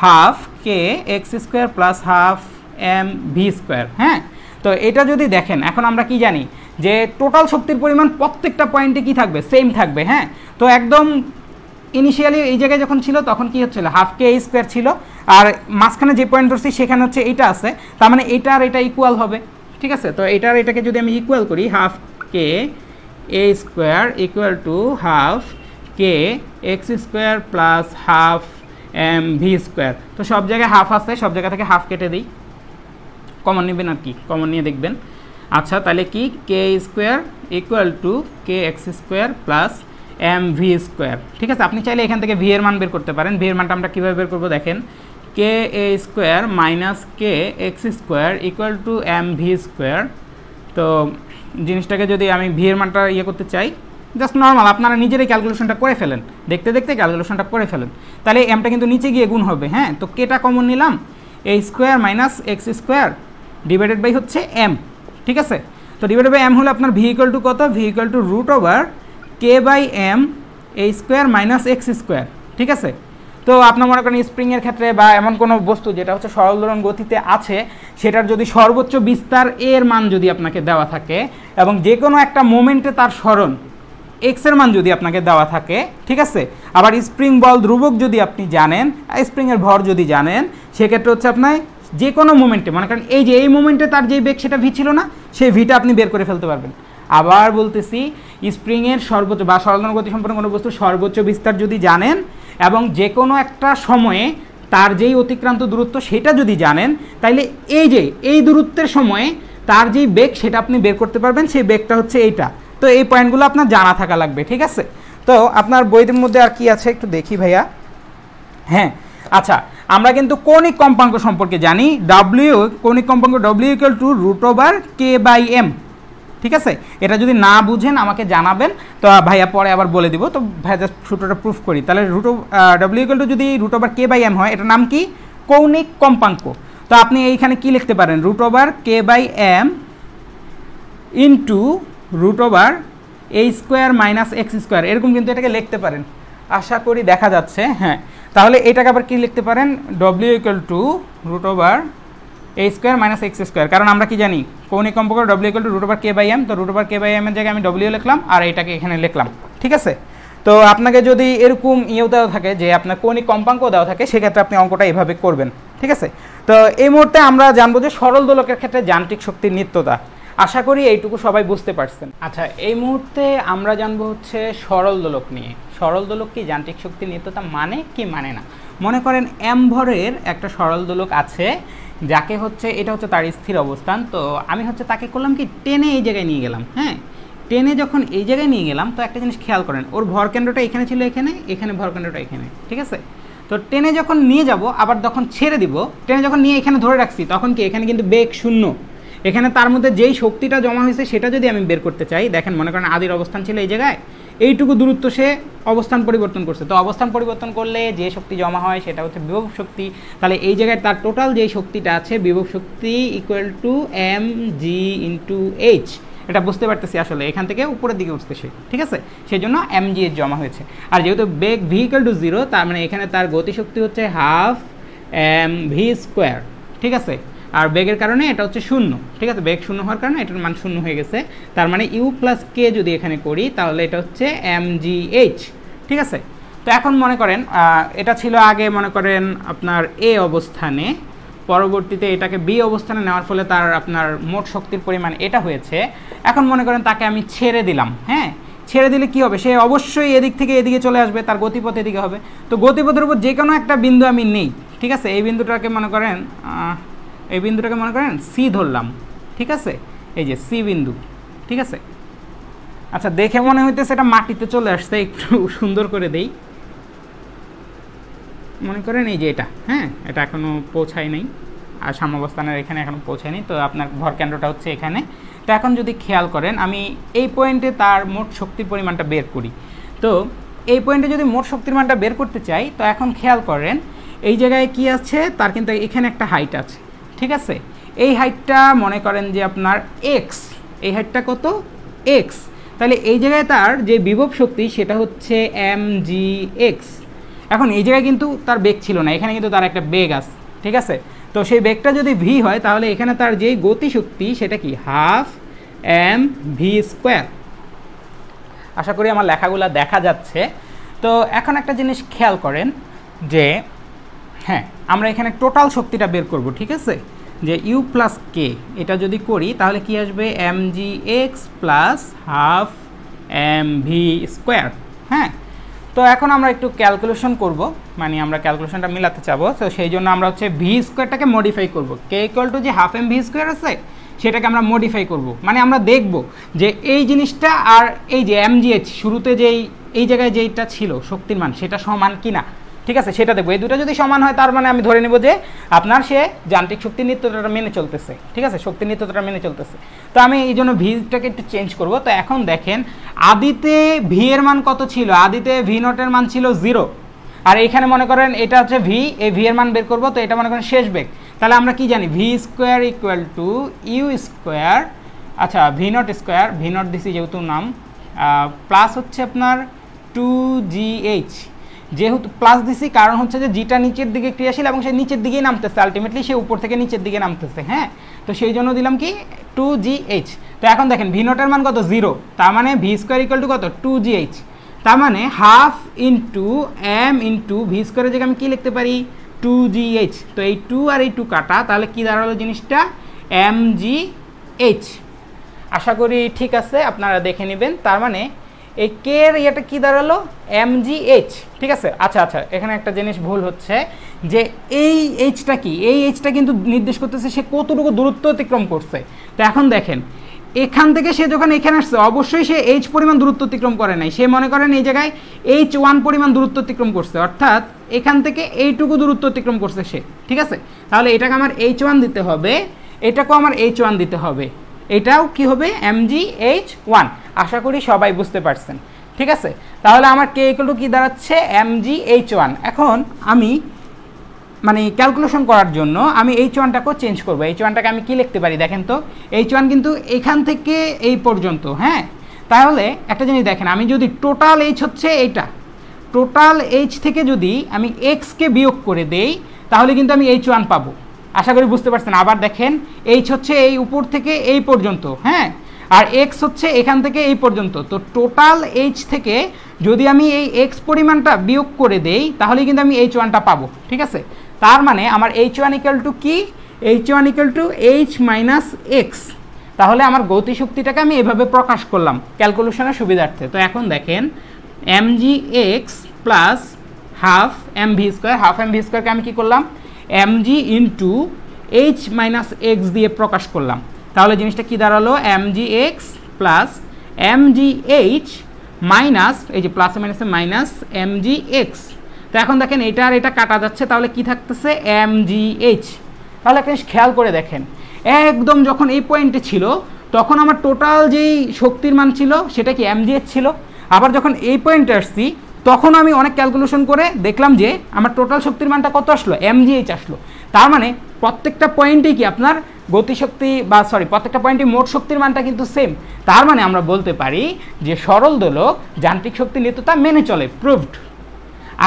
half K X square plus half M V square. হ্যাঁ, তো এটা যদি দেখেন, এখন আমরা কি জানি যে টোটাল শক্তির পরিমাণ প্রত্যেকটা পয়েন্টে কি থাকবে, সেম থাকবে। হ্যাঁ, তো একদম ইনিশিয়ালি এই জায়গায় যখন ছিল তখন কি হচ্ছিল, হাফ কে স্কোয়ার ছিল, আর মাঝখানে যে পয়েন্ট ধরছি সেখানে হচ্ছে এইটা আছে, তার মানে এটা আর এটা ইকুয়াল হবে। ঠিক আছে, তো এটার এটাকে যদি আমি ইকুয়াল করি, half K A square equal to half K X square plus half M V square. তো সব জায়গায় হাফ আছে, সব জায়গা থেকে হাফ কেটে দিই, কমন নেবেন আর কি, কমন নিয়ে দেখবেন। আচ্ছা, তাহলে কি K square equal to K X square plus M V square. ঠিক আছে, আপনি চাইলে এখান থেকে ভি এর মান বের করতে পারেন। ভি এর মানটা আমরা কীভাবে বের করবো দেখেন, K A square minus K X square equal to M V square. তো জিনিসটাকে যদি আমি ভি এর মানটা ইয়ে করতে চাই, জাস্ট নর্মাল আপনারা নিজেরাই ক্যালকুলেশনটা করে ফেলেন, দেখতে দেখতে ক্যালকুলেশনটা করে ফেলেন, তাহলে এমটা কিন্তু নিচে গিয়ে গুণ হবে। হ্যাঁ, তো কেটা কমন নিলাম, A square minus X square divided by হচ্ছে এম। ঠিক আছে, তো ডিভাইডেড বাই এম হলে আপনার ভি ইকুয়াল টু কত, V equal to root over K by M A square minus X square. ঠিক আছে, তো আপনার মনে করেন স্প্রিংয়ের ক্ষেত্রে বা এমন কোনো বস্তু যেটা হচ্ছে সরল দোলন গতিতে আছে, সেটার যদি সর্বোচ্চ বিস্তার এর মান যদি আপনাকে দেওয়া থাকে এবং যে কোনো একটা মোমেন্টে তার সরণ এক্সের মান যদি আপনাকে দেওয়া থাকে, ঠিক আছে, আবার স্প্রিং বল ধ্রুবক যদি আপনি জানেন, স্প্রিংয়ের ভর যদি জানেন, সেক্ষেত্রে হচ্ছে আপনার যে কোনো মোমেন্টে, মনে করেন এই যে এই মোমেন্টে তার যে বেগ সেটা ভি ছিল না, সেই ভিটা আপনি বের করে ফেলতে পারবেন। আবার বলতেছি, স্প্রিংয়ের সর্বোচ্চ বা সরল দোলন গতি সম্পন্ন কোনো বস্তুর সর্বোচ্চ বিস্তার যদি জানেন এবং যে কোনো একটা সময়ে তার যেই অতিক্রান্ত দূরত্ব সেটা যদি জানেন, তাইলে এই যে এই দূরত্বের সময়ে তার যেই বেগ সেটা আপনি বের করতে পারবেন, সেই বেগটা হচ্ছে এইটা। তো এই পয়েন্টগুলো আপনার জানা থাকা লাগবে। ঠিক আছে, তো আপনার বইয়ের মধ্যে আর কি আছে একটু দেখি ভাইয়া। হ্যাঁ, আচ্ছা, আমরা কিন্তু কৌণিক কম্পাঙ্ক সম্পর্কে জানি, ডাব্লিউ কৌণিক কম্পাঙ্ক W equal to root over K by M. ঠিক আছে, এটা যদি না বুঝেন আমাকে জানাবেন, তো ভাইয়া পরে আবার বলে দিব। তো ভাইয়া জাস্ট সূত্রটা প্রুফ করি, তাহলে রুট ডাব্লিউ ইকুয়াল টু যদি root over K by M হয়, এটার নাম কি, কৌণিক কম্পাঙ্ক। তো আপনি এইখানে কি লিখতে পারেন, root over K by M into root over A square minus X square, এরকম কিন্তু এটাকে লিখতে পারেন, আশা করি দেখা যাচ্ছে। হ্যাঁ, তাহলে এটাকে আবার কি লিখতে পারেন, W equal to root over A square minus X square, কারণ আমরা কি জানি কৌণিক কম্পাঙ্ক W equal to root over K by M, তো root over K by M এর জায়গায় আমি ডব্লিউ লিখলাম আর এটাকে এখানে লিখলাম। ঠিক আছে, তো আপনাকে যদি এরকম ইয়েও দেওয়া থাকে যে আপনার কৌণিক কম্পাঙ্ক দেওয়া থাকে, সেক্ষেত্রে আপনি অঙ্কটা এইভাবে করবেন। ঠিক আছে, তো এই মুহূর্তে আমরা জানবো যে সরল দোলকের ক্ষেত্রে যান্ত্রিক শক্তির নিত্যতা। আশা করি এইটুকু সবাই বুঝতে পারছেন। আচ্ছা, এই মুহূর্তে আমরা জানবো হচ্ছে সরল দোলক নিয়ে। সরল দোলক কি যান্ত্রিক শক্তির নিত্যতা মানে কি মানে না। মনে করেন এম ভরের একটা সরল দোলক আছে, যাকে হচ্ছে এটা হচ্ছে তার স্থির অবস্থান। তো আমি হচ্ছে তাকে করলাম কি, টেনে এই জায়গায় নিয়ে গেলাম। হ্যাঁ, টেনে যখন এই জায়গায় নিয়ে গেলাম, তো একটা জিনিস খেয়াল করেন, ওর ভর কেন্দ্রটা এখানে ছিল, এখানে এখানে ভর কেন্দ্রটা এখানে। ঠিক আছে, তো টেনে যখন নিয়ে যাব, আবার যখন ছেড়ে দিব, টেনে যখন নিয়ে এখানে ধরে রাখছি, তখন কি এখানে কিন্তু বেগ শূন্য। এখানে তার মধ্যে যেই শক্তিটা জমা হয়েছে সেটা যদি আমি বের করতে চাই, দেখেন মনে করেন আদির অবস্থান ছিল এই জায়গায়, এইটুকু দূরত্ব সে অবস্থান পরিবর্তন করছে। তো অবস্থান পরিবর্তন করলে যে শক্তি জমা হয় সেটা হচ্ছে বিভব শক্তি। তাহলে এই জায়গায় তার টোটাল যেই শক্তিটা আছে, বিভব শক্তি equal to M G into H. এটা বুঝতে পারতেছি আসলে এখান থেকে উপরের দিকে উঠতে সে। ঠিক আছে, সেই জন্য এম জি এইচ জমা হয়েছে। আর যেহেতু বেগ ভি ইকুয়াল টু জিরো, তার মানে এখানে তার গতিশক্তি হচ্ছে হাফ এম ভি স্কোয়ার। ঠিক আছে, আর বেগের কারণে এটা হচ্ছে শূন্য। ঠিক আছে, বেগ শূন্য হওয়ার কারণে এটার মান শূন্য হয়ে গেছে। তার মানে ইউ প্লাস কে যদি এখানে করি, তাহলে এটা হচ্ছে এম জি এইচ। ঠিক আছে, তো এখন মনে করেন এটা ছিল আগে মনে করেন আপনার এ অবস্থানে, পরবর্তীতে এটাকে বি অবস্থানে নেওয়ার ফলে তার আপনার মোট শক্তির পরিমাণ এটা হয়েছে। এখন মনে করেন তাকে আমি ছেড়ে দিলাম। হ্যাঁ, ছেড়ে দিলে কি হবে, সে অবশ্যই এদিক থেকে এদিকে চলে আসবে, তার গতিপথ এদিকে হবে। তো গতিপথের উপর যে কোনো একটা বিন্দু আমি নেই। ঠিক আছে, এই বিন্দুটাকে মনে করেন সি ধরলাম। ঠিক আছে, এই যে সি বিন্দু। ঠিক আছে, আচ্ছা, দেখে মনে হইতেছে এটা মাটিতে চলে আসছে, একটু সুন্দর করে দেই। মনে করেন এই যে এটা, হ্যাঁ, এটা এখনও পৌঁছায় নাই, আর সাম্যাবস্থানের এখানে এখনও পৌঁছায়নি। তো আপনার ভর কেন্দ্রটা হচ্ছে এখানে। তো এখন যদি খেয়াল করেন, আমি এই পয়েন্টে তার মোট শক্তির পরিমাণটা বের করি। তো এই পয়েন্টে যদি মোট শক্তির মানটা বের করতে চাই, তো এখন খেয়াল করেন এই জায়গায় কি আছে, তার কিন্তু এখানে একটা হাইট আছে। ঠিক আছে, এই হাইটটা মনে করেন যে আপনার এক্স, এই হাইটটা কত, এক্স। তাহলে এই জায়গায় তার যে বিভব শক্তি সেটা হচ্ছে mgx। এখন এই জায়গায় কিন্তু তার বেগ ছিল না, এখানে কিন্তু তার একটা বেগ আছে, ঠিক আছে। তো সেই বেগটা যদি v হয় তাহলে এখানে তার যেই গতিশক্তি সেটা কি হাফ mv²। আশা করি আমার লেখাগুলো দেখা যাচ্ছে। তো এখন একটা জিনিস খেয়াল করেন যে হ্যাঁ, আমরা এখানে টোটাল শক্তিটা বের করব, ঠিক আছে, যে u প্লাস কে এটা যদি করি তাহলে কি আসবে mgx প্লাস হাফ mv²। হ্যাঁ, তো এখন আমরা একটু ক্যালকুলেশন করব, মানে আমরা ক্যালকুলেশনটা মিলাতে চাবো। তো সেই জন্য আমরা হচ্ছে v²টাকে মডিফাই করব, কে ইকুয়াল টু যে হাফ mv² আছে সেটাকে আমরা মডিফাই করব, মানে আমরা দেখব যে এই জিনিসটা আর এই যে mgh শুরুতে যেই এই জায়গায় যেইটা ছিল শক্তির মান সেটা সমান কিনা, ঠিক আছে, সেটা দেখবো। এই দুটো যদি সমান হয় তার মানে আমি ধরে নেব যে আপনার সে যান্ত্রিক শক্তির নিত্যতাটা মেনে চলতেছে, ঠিক আছে, শক্তির নিত্যতাটা মেনে চলতেছে। তো আমি এই জন্য ভিটাকে একটু চেঞ্জ করব। তো এখন দেখেন আদিতে ভি এর মান কত ছিল, আদিতে ভি নটের মান ছিল 0, আর এইখানে মনে করেন এটা হচ্ছে ভি, এই ভি এর মান বের করব। তো এটা মনে করেন শেষ বেগ, তাহলে আমরা কি জানি v² ইকুয়াল টু u², আচ্ছা v নট দিছি যেহেতু নাম, প্লাস হচ্ছে আপনার 2gh, যেহেতু প্লাস দিছি কারণ হচ্ছে যে জিটা নিচের দিকে ক্রিয়াশীল এবং সে নিচের দিকেই নামতেছে, আলটিমেটলি সে উপর থেকে নিচের দিকে নামতেছে। হ্যাঁ, তো সেই জন্য দিলাম কি 2gh। তো এখন দেখেন ভি নটের মান কত 0, তার মানে v² ইকুয়াল টু কত 2gh, তার মানে half into m into v² এর জায়গায় আমি কী লিখতে পারি 2gh। তো এই 2 আর এই 2 কাটা, তাহলে কী দাঁড়ালো জিনিসটা mgh। আশা করি ঠিক আছে, আপনারা দেখে নেবেন। তার মানে এই কে এর ইয়েটা কী দাঁড়ালো mgh, ঠিক আছে। আচ্ছা আচ্ছা, এখানে একটা জিনিস ভুল হচ্ছে যে এই এইচটা কি, এই এইচটা কিন্তু নির্দেশ করতেছে সে কতটুকু দূরত্ব অতিক্রম করছে। তো এখন দেখেন এখান থেকে সে যখন এখানে আসছে অবশ্যই সে এইচ পরিমাণ দূরত্ব অতিক্রম করে নাই, সে মনে করেন এই জায়গায় h1 পরিমাণ দূরত্ব অতিক্রম করছে, অর্থাৎ এখান থেকে এইটুকু দূরত্ব অতিক্রম করছে সে, ঠিক আছে। তাহলে এটাকে আমার h1 দিতে হবে, এটাকেও আমার h1 দিতে হবে, এটাও কি হবে mgh1। আশা করি সবাই বুঝতে পারছেন, ঠিক আছে। তাহলে আমার কে ইকুয়াল টু কি দাঁড়াচ্ছে mgh1। এখন আমি মানে ক্যালকুলেশন করার জন্য আমি h1টাকেও চেঞ্জ করব। h1টাকে আমি কি লিখতে পারি দেখেন তো, h1 কিন্তু এখান থেকে এই পর্যন্ত। হ্যাঁ, তাহলে একটা জিনিস দেখেন, আমি যদি টোটাল h হচ্ছে এইটা, টোটাল h থেকে যদি আমি x-কে বিয়োগ করে দেই তাহলে কিন্তু আমি h1 পাবো। আশা করি বুঝতে পারছেন। আবার দেখেন h হচ্ছে এই উপর থেকে এই পর্যন্ত, হ্যাঁ, আর x হচ্ছে এখান থেকে এই পর্যন্ত। তো টোটাল h থেকে যদি আমি এই x পরিমাণটা বিয়োগ করে দেই তাহলে কিন্তু আমি h1টা পাবো, ঠিক আছে। তার মানে আমার h1 ইকুয়াল টু কি, h1 equal to h minus x। তাহলে আমার গতিশক্তিটাকে আমি এভাবে প্রকাশ করলাম ক্যালকুলেশনের সুবিধার্থে। তো এখন দেখেন mgx plus half mv², half mv²কে আমি কী করলাম mg into h minus x দিয়ে প্রকাশ করলাম। তাহলে জিনিসটা কি দাঁড়ালো mgx প্লাস mgh মাইনাস এই যে প্লাসে মাইনাসে মাইনাস mgx। তো এখন দেখেন এটা আর এটা কাটা যাচ্ছে, তাহলে কি থাকতেছে mgh। তাহলে একটা জিনিস খেয়াল করে দেখেন, একদম যখন এই পয়েন্টে ছিল তখন আমার টোটাল যেই শক্তির মান ছিল সেটা কি mgh ছিল। আবার যখন এই পয়েন্টে আসছি তখন আমি অনেক ক্যালকুলেশন করে দেখলাম যে আমার টোটাল শক্তির মানটা কত আসলো mgh আসলো। তার মানে প্রত্যেকটা পয়েন্টেই কি আপনার গতিশক্তি বা প্রত্যেকটা পয়েন্টে মোট শক্তির মানটা কিন্তু সেম। তার মানে আমরা বলতে পারি যে সরল দোলক যান্ত্রিক শক্তির নিত্যতা মেনে চলে, প্রুভড।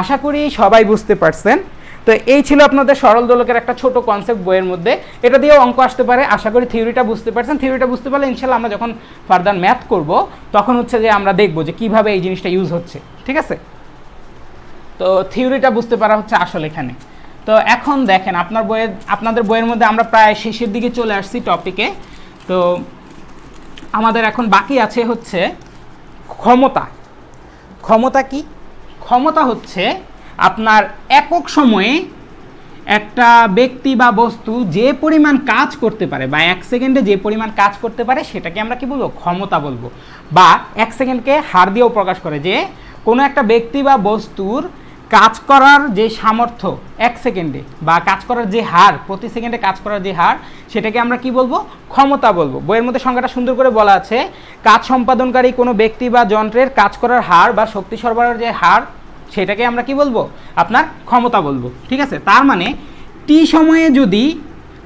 আশা করি সবাই বুঝতে পারছেন। তো এই ছিল আপনাদের সরল দোলকের একটা ছোট কনসেপ্ট বইয়ের মধ্যে, এটা দিয়েও অঙ্ক আসতে পারে। আশা করি থিওরিটা বুঝতে পারছেন। থিওরিটা বুঝতে পারলে ইনশাল্লাহ আমরা যখন ফার্দার ম্যাথ করব তখন হচ্ছে যে আমরা দেখব যে কিভাবে এই জিনিসটা ইউজ হচ্ছে, ঠিক আছে। তো থিওরিটা বুঝতে পারা হচ্ছে আসল এখানে। তো এখন দেখেন আপনাদের বইয়ের মধ্যে আমরা প্রায় শেষের দিকে চলে আসছি টপিকে। তো আমাদের এখন বাকি আছে হচ্ছে ক্ষমতা। ক্ষমতা কি? ক্ষমতা হচ্ছে আপনার একক সময়ে একটা ব্যক্তি বা বস্তু যে পরিমাণ কাজ করতে পারে বা 1 সেকেন্ডে যে পরিমাণ কাজ করতে পারে সেটাকে আমরা কি বলবো, ক্ষমতা বলবো। বা 1 সেকেন্ডকে হার দিয়েও প্রকাশ করে, যে কোনো একটা ব্যক্তি বা বস্তুর কাজ করার যে সামর্থ্য 1 সেকেন্ডে বা কাজ করার যে হার, প্রতি সেকেন্ডে কাজ করার যে হার, সেটাকে আমরা কি বলবো, ক্ষমতা বলবো। বইয়ের মধ্যে সংজ্ঞাটা সুন্দর করে বলা আছে, কাজ সম্পাদনকারী কোনো ব্যক্তি বা যন্ত্রের কাজ করার হার বা শক্তি সরবরাহের যে হার সেটাকে আমরা কি বলবো, আপনার ক্ষমতা বলবো, ঠিক আছে। তার মানে টি সময়ে যদি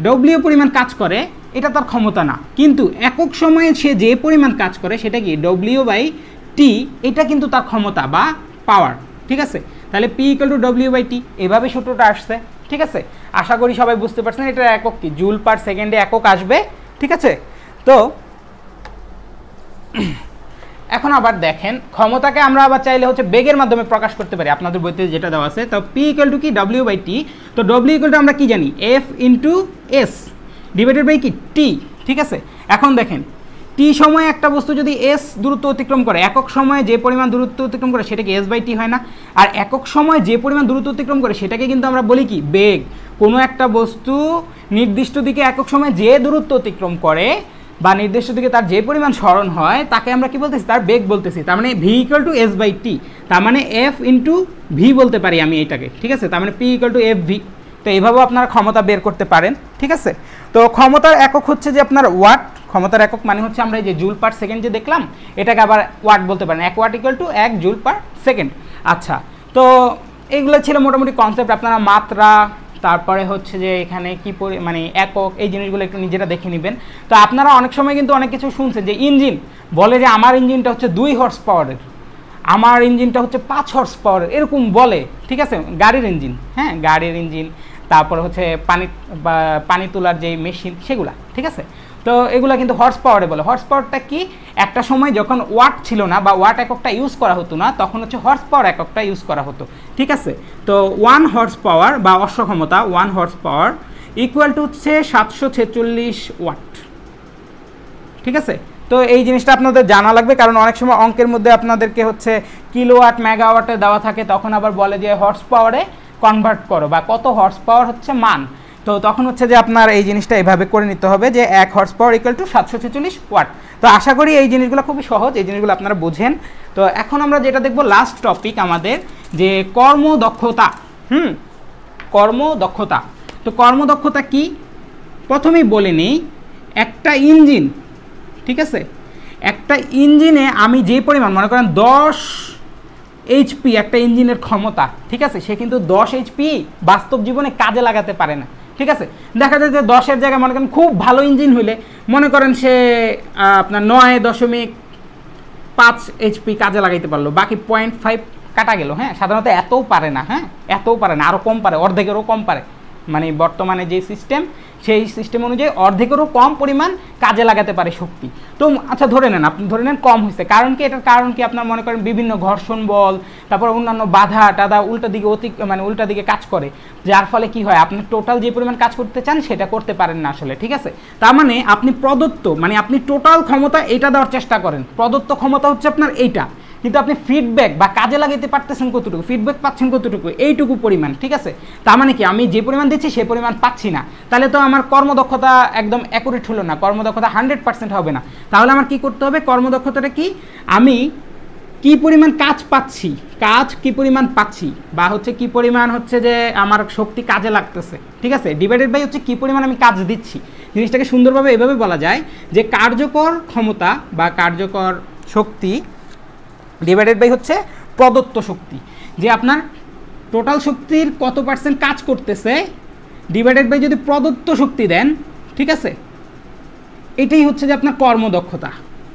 ডব্লিউ পরিমাণ কাজ করে এটা তার ক্ষমতা না, কিন্তু একক সময়ে সে যে পরিমাণ কাজ করে সেটা কি W/T, এটা কিন্তু তার ক্ষমতা বা পাওয়ার। ঠিক আছে, তাহলে P = W/T, এভাবে সূত্রটা আসছে। ঠিক আছে, আশা করি সবাই বুঝতে পারছেন এটার একক কি, জুল পার সেকেন্ডে একক আসবে। ঠিক আছে, তো এখন আবার দেখেন ক্ষমতাকে আমরা আবার চাইলে হচ্ছে বেগের মাধ্যমে প্রকাশ করতে পারি, আপনাদের বইতে যেটা দেওয়া আছে। তো P = কি W/T, তো W = আমরা কি জানি F × S ডিভাইডেড বাই কি T। ঠিক আছে, এখন দেখেন T সময়ে একটা বস্তু যদি S দূরত্ব অতিক্রম করে, একক সময়ে যে পরিমাণ দূরত্ব অতিক্রম করে সেটাকে S/T হয় না? আর একক সময়ে যে পরিমাণ দূরত্ব অতিক্রম করে সেটাকে কিন্তু আমরা বলি কি বেগ। কোনো একটা বস্তু নির্দিষ্ট দিকে একক সময়ে যে দূরত্ব অতিক্রম করে বা নির্দিষ্ট দিকে তার যে পরিমাণ সরণ হয় তাকে আমরা কি বলতেছি, তার বেগ বলতেছি। তার মানে V = S/T, তার মানে F × V বলতে পারি আমি এটাকে। ঠিক আছে, তার মানে P = FV। তো এইভাবেও আপনারা ক্ষমতা বের করতে পারেন। ঠিক আছে, তো ক্ষমতার একক হচ্ছে যে আপনার ওয়াট। ক্ষমতার একক মানে হচ্ছে আমরা এই যে জুল পার সেকেন্ড যে দেখলাম এটাকে আবার ওয়াট বলতে পারেন। 1 ওয়াট = 1 জুল পার সেকেন্ড। আচ্ছা, তো এইগুলো ছিল মোটামুটি কনসেপ্ট। আপনারা মাত্রা, তারপরে হচ্ছে যে এখানে কি মানে একক, এই জিনিসগুলো একটু নিজেরা দেখে নেবেন। তো আপনারা অনেক সময় কিন্তু অনেক কিছু শুনছেন যে ইঞ্জিন বলে যে আমার ইঞ্জিনটা হচ্ছে 2 হর্স পাওয়ারের, আমার ইঞ্জিনটা হচ্ছে 5 হর্স পাওয়ারের, এরকম বলে। ঠিক আছে, গাড়ির ইঞ্জিন, হ্যাঁ গাড়ির ইঞ্জিন, তারপর হচ্ছে পানি তোলার যে মেশিন সেগুলা। ঠিক আছে, তো এগুলো কিন্তু হর্স পাওয়ারে বলে। হর্স পাওয়ারটা কি, একটা সময় যখন ওয়াট ছিল না বা ওয়াট এককটা ইউজ করা হতো না তখন হচ্ছে হর্স পাওয়ার এককটা ইউজ করা হতো। ঠিক আছে, তো 1 হর্স পাওয়ার বা অশ্ব ক্ষমতা 1 হর্স পাওয়ার = হচ্ছে 746 ওয়াট। ঠিক আছে, তো এই জিনিসটা আপনাদের জানা লাগবে, কারণ অনেক সময় অঙ্কের মধ্যে আপনাদেরকে হচ্ছে কিলোওয়াট মেগাওয়াটে দেওয়া থাকে, তখন আবার বলে যে হর্স পাওয়ারে কনভার্ট করো বা কত হর্স পাওয়ার হচ্ছে মান। তো তখন হচ্ছে যে আপনার এই জিনিসটা এভাবে করে নিতে হবে যে 1 হর্স পাওয়ার = 746 ওয়াট। তো আশা করি এই জিনিসগুলো খুবই সহজ, এই জিনিসগুলো আপনারা বোঝেন। তো এখন আমরা যেটা দেখব লাস্ট টপিক আমাদের, যে কর্মদক্ষতা। কর্মদক্ষতা। তো কর্মদক্ষতা কি প্রথমেই বলে নিই, একটা ইঞ্জিন, ঠিক আছে, একটা ইঞ্জিনে আমি যে পরিমাণ, মনে করেন 10 HP একটা ইঞ্জিনের ক্ষমতা, ঠিক আছে, সে কিন্তু 10 HP বাস্তব জীবনে কাজে লাগাতে পারে না। ঠিক আছে, দেখা যায় যে 10-এর জায়গায় মনে করেন খুব ভালো ইঞ্জিন হইলে মনে করেন সে আপনার 9.5 HP কাজে লাগাইতে পারলো, বাকি 0.5 কাটা গেল। হ্যাঁ, সাধারণত এতও পারে না, হ্যাঁ এতও পারে না, আরও কম পারে, অর্ধেকেরও কম পারে। মানে বর্তমানে যে সিস্টেম সেই সিস্টেম অনুযায়ী অর্ধেকেরও কম পরিমাণ কাজে লাগাতে পারে শক্তি। তো আচ্ছা ধরে নেন, আপনি ধরে নেন কম হয়েছে, কারণ কি, এটার কারণ কি, আপনার মনে করেন বিভিন্ন ঘর্ষণ বল, তারপর অন্যান্য বাধা টাধা উল্টা দিকে উল্টা দিকে কাজ করে, যার ফলে কি হয়, আপনি টোটাল যে পরিমাণ কাজ করতে চান সেটা করতে পারেন না আসলে। ঠিক আছে, তার মানে আপনি প্রদত্ত, মানে আপনি টোটাল ক্ষমতা এটা দেওয়ার চেষ্টা করেন, প্রদত্ত ক্ষমতা হচ্ছে আপনার এইটা, কিন্তু আপনি ফিডব্যাক বা কাজে লাগাইতে পারতেছেন কতটুকু, ফিডব্যাক পাচ্ছেন কতটুকু, এইটুকু পরিমাণ। ঠিক আছে, তার মানে কি, আমি যে পরিমাণ দিচ্ছি সেই পরিমাণ পাচ্ছি না, তাহলে তো আমার কর্মদক্ষতা একদম অ্যাকুরেট হলো না, কর্মদক্ষতা 100% হবে না। তাহলে আমার কি করতে হবে, কর্মদক্ষতাটা কি, আমি কি পরিমাণ কাজ পাচ্ছি, কাজ কি পরিমাণ পাচ্ছি, বা হচ্ছে কি পরিমাণ হচ্ছে যে আমার শক্তি কাজে লাগতেছে, ঠিক আছে, ডিভাইডেড বাই হচ্ছে কি পরিমাণ আমি কাজ দিচ্ছি। জিনিসটাকে সুন্দরভাবে এভাবে বলা যায় যে কার্যকর ক্ষমতা বা কার্যকর শক্তি ডিভাইডেড বাই হচ্ছে প্রদত্ত শক্তি, যে আপনার টোটাল শক্তির কত % কাজ করতেছে ডিভাইডেড বাই যদি প্রদত্ত শক্তি দেন, ঠিক আছে, এটাই হচ্ছে যে আপনার কর্মদক্ষতা।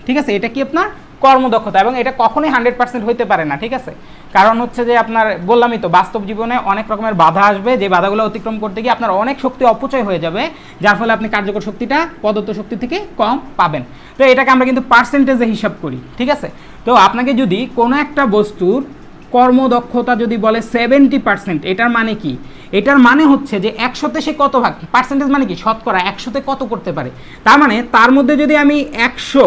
ঠিক আছে, এটা কি আপনার কর্মদক্ষতা, এবং এটা কখনোই 100% হইতে পারে না। ঠিক আছে, কারণ হচ্ছে যে আপনার বললামই তো, বাস্তব জীবনে অনেক রকমের বাধা আসবে, যে বাধাগুলো অতিক্রম করতে গিয়ে আপনার অনেক শক্তি অপচয় হয়ে যাবে, যার ফলে আপনি কার্যকর শক্তিটা প্রদত্ত শক্তি থেকে কম পাবেন। তো এটাকে আমরা কিন্তু পার্সেন্টেজে হিসাব করি। ঠিক আছে, তো আপনাকে যদি কোনো একটা বস্তুর কর্মদক্ষতা যদি বলে 70%, এটার মানে কি, এটার মানে হচ্ছে যে 100-তে সে কত ভাগ, পার্সেন্টেজ মানে কি শতকরা, 100-তে কত করতে পারে, তার মানে তার মধ্যে যদি আমি 100,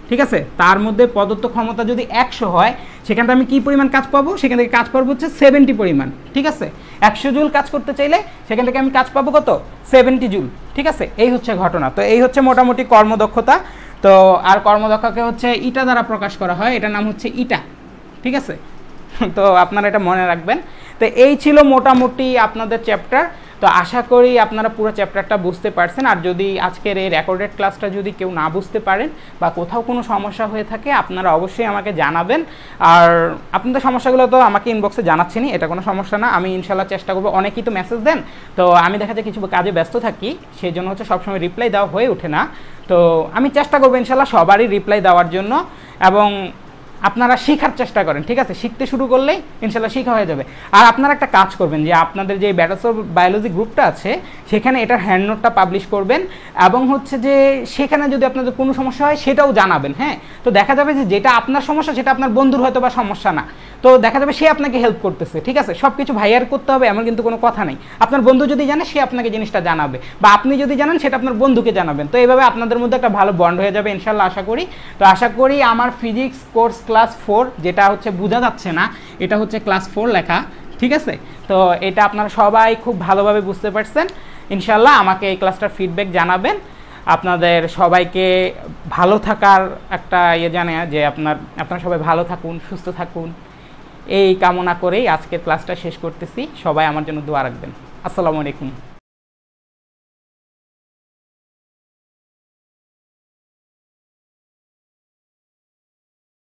ঠিক আছে, তার মধ্যে প্রদত্ত ক্ষমতা যদি 100 হয়, সেখান থেকে আমি কী পরিমাণ কাজ পাবো, সেখান থেকে কাজ পাবো হচ্ছে 70 পরিমাণ। ঠিক আছে, 100 জুল কাজ করতে চাইলে সেখান থেকে আমি কাজ পাবো কত, 70 জুল। ঠিক আছে, এই হচ্ছে ঘটনা। তো এই হচ্ছে মোটামুটি কর্মদক্ষতা। তো আর কর্মদক্ষতাকে হচ্ছে ইটা দ্বারা প্রকাশ করা হয়, এটার নাম হচ্ছে ইটা। ঠিক আছে, তো আপনারা এটা মনে রাখবেন। তো এই ছিল মোটামুটি আপনাদের চ্যাপ্টার। তো আশা করি আপনারা পুরো চ্যাপ্টারটা বুঝতে পারছেন। আর যদি আজকের এই রেকর্ডেড ক্লাসটা যদি কেউ না বুঝতে পারেন বা কোথাও কোনো সমস্যা হয়ে থাকে আপনারা অবশ্যই আমাকে জানাবেন। আর আপনাদের সমস্যাগুলো তো আমাকে ইনবক্সে জানাচ্ছেনই, এটা কোনো সমস্যা না, আমি ইনশাল্লাহ চেষ্টা করবো। অনেকেই তো মেসেজ দেন, তো আমি দেখা যায় কিছু কাজে ব্যস্ত থাকি, সেই জন্য হচ্ছে সবসময় রিপ্লাই দেওয়া হয়ে ওঠে না। তো আমি চেষ্টা করবো ইনশাল্লাহ সবারই রিপ্লাই দেওয়ার জন্য। এবং আপনারা শেখার চেষ্টা করেন, ঠিক আছে? শিখতে শুরু করলেই ইনশাল্লাহ শেখা হয়ে যাবে। আর আপনারা একটা কাজ করবেন যে আপনাদের যে ব্যাচেলর অফ বায়োলজি গ্রুপটা আছে সেখানে এটার হ্যান্ড নোটটা পাবলিশ করবেন এবং হচ্ছে যে সেখানে যদি আপনাদের কোনো সমস্যা হয় সেটাও জানাবেন। হ্যাঁ, তো দেখা যাবে যে যেটা আপনার সমস্যা সেটা আপনার বন্ধুর হয়তো বা সমস্যা না, তো দেখা যাবে সে আপনাকে হেল্প করতেছে, ঠিক আছে? সব কিছু ভাইয়ার করতে হবে এমন কিন্তু কোনো কথা নেই। আপনার বন্ধু যদি জানে সে আপনাকে জিনিসটা জানাবে, বা আপনি যদি জানেন সেটা আপনার বন্ধুকে জানাবেন। তো এইভাবে আপনাদের মধ্যে একটা ভালো বন্ড হয়ে যাবে ইনশাল্লাহ আশা করি। তো আশা করি আমার ফিজিক্স কোর্স ক্লাস 4, যেটা হচ্ছে বোঝা যাচ্ছে না, এটা হচ্ছে ক্লাস 4 লেখা, ঠিক আছে? তো এটা আপনারা সবাই খুব ভালোভাবে বুঝতে পারছেন ইনশাল্লাহ। আমাকে এই ক্লাসটার ফিডব্যাক জানাবেন। আপনাদের সবাইকে ভালো থাকার একটা জানে যে আপনারা সবাই ভালো থাকুন, সুস্থ থাকুন, এই কামনা করেই আজকের ক্লাসটা শেষ করতেছি। সবাই আমার জন্য দোয়া রাখবেন। আসসালামু আলাইকুম।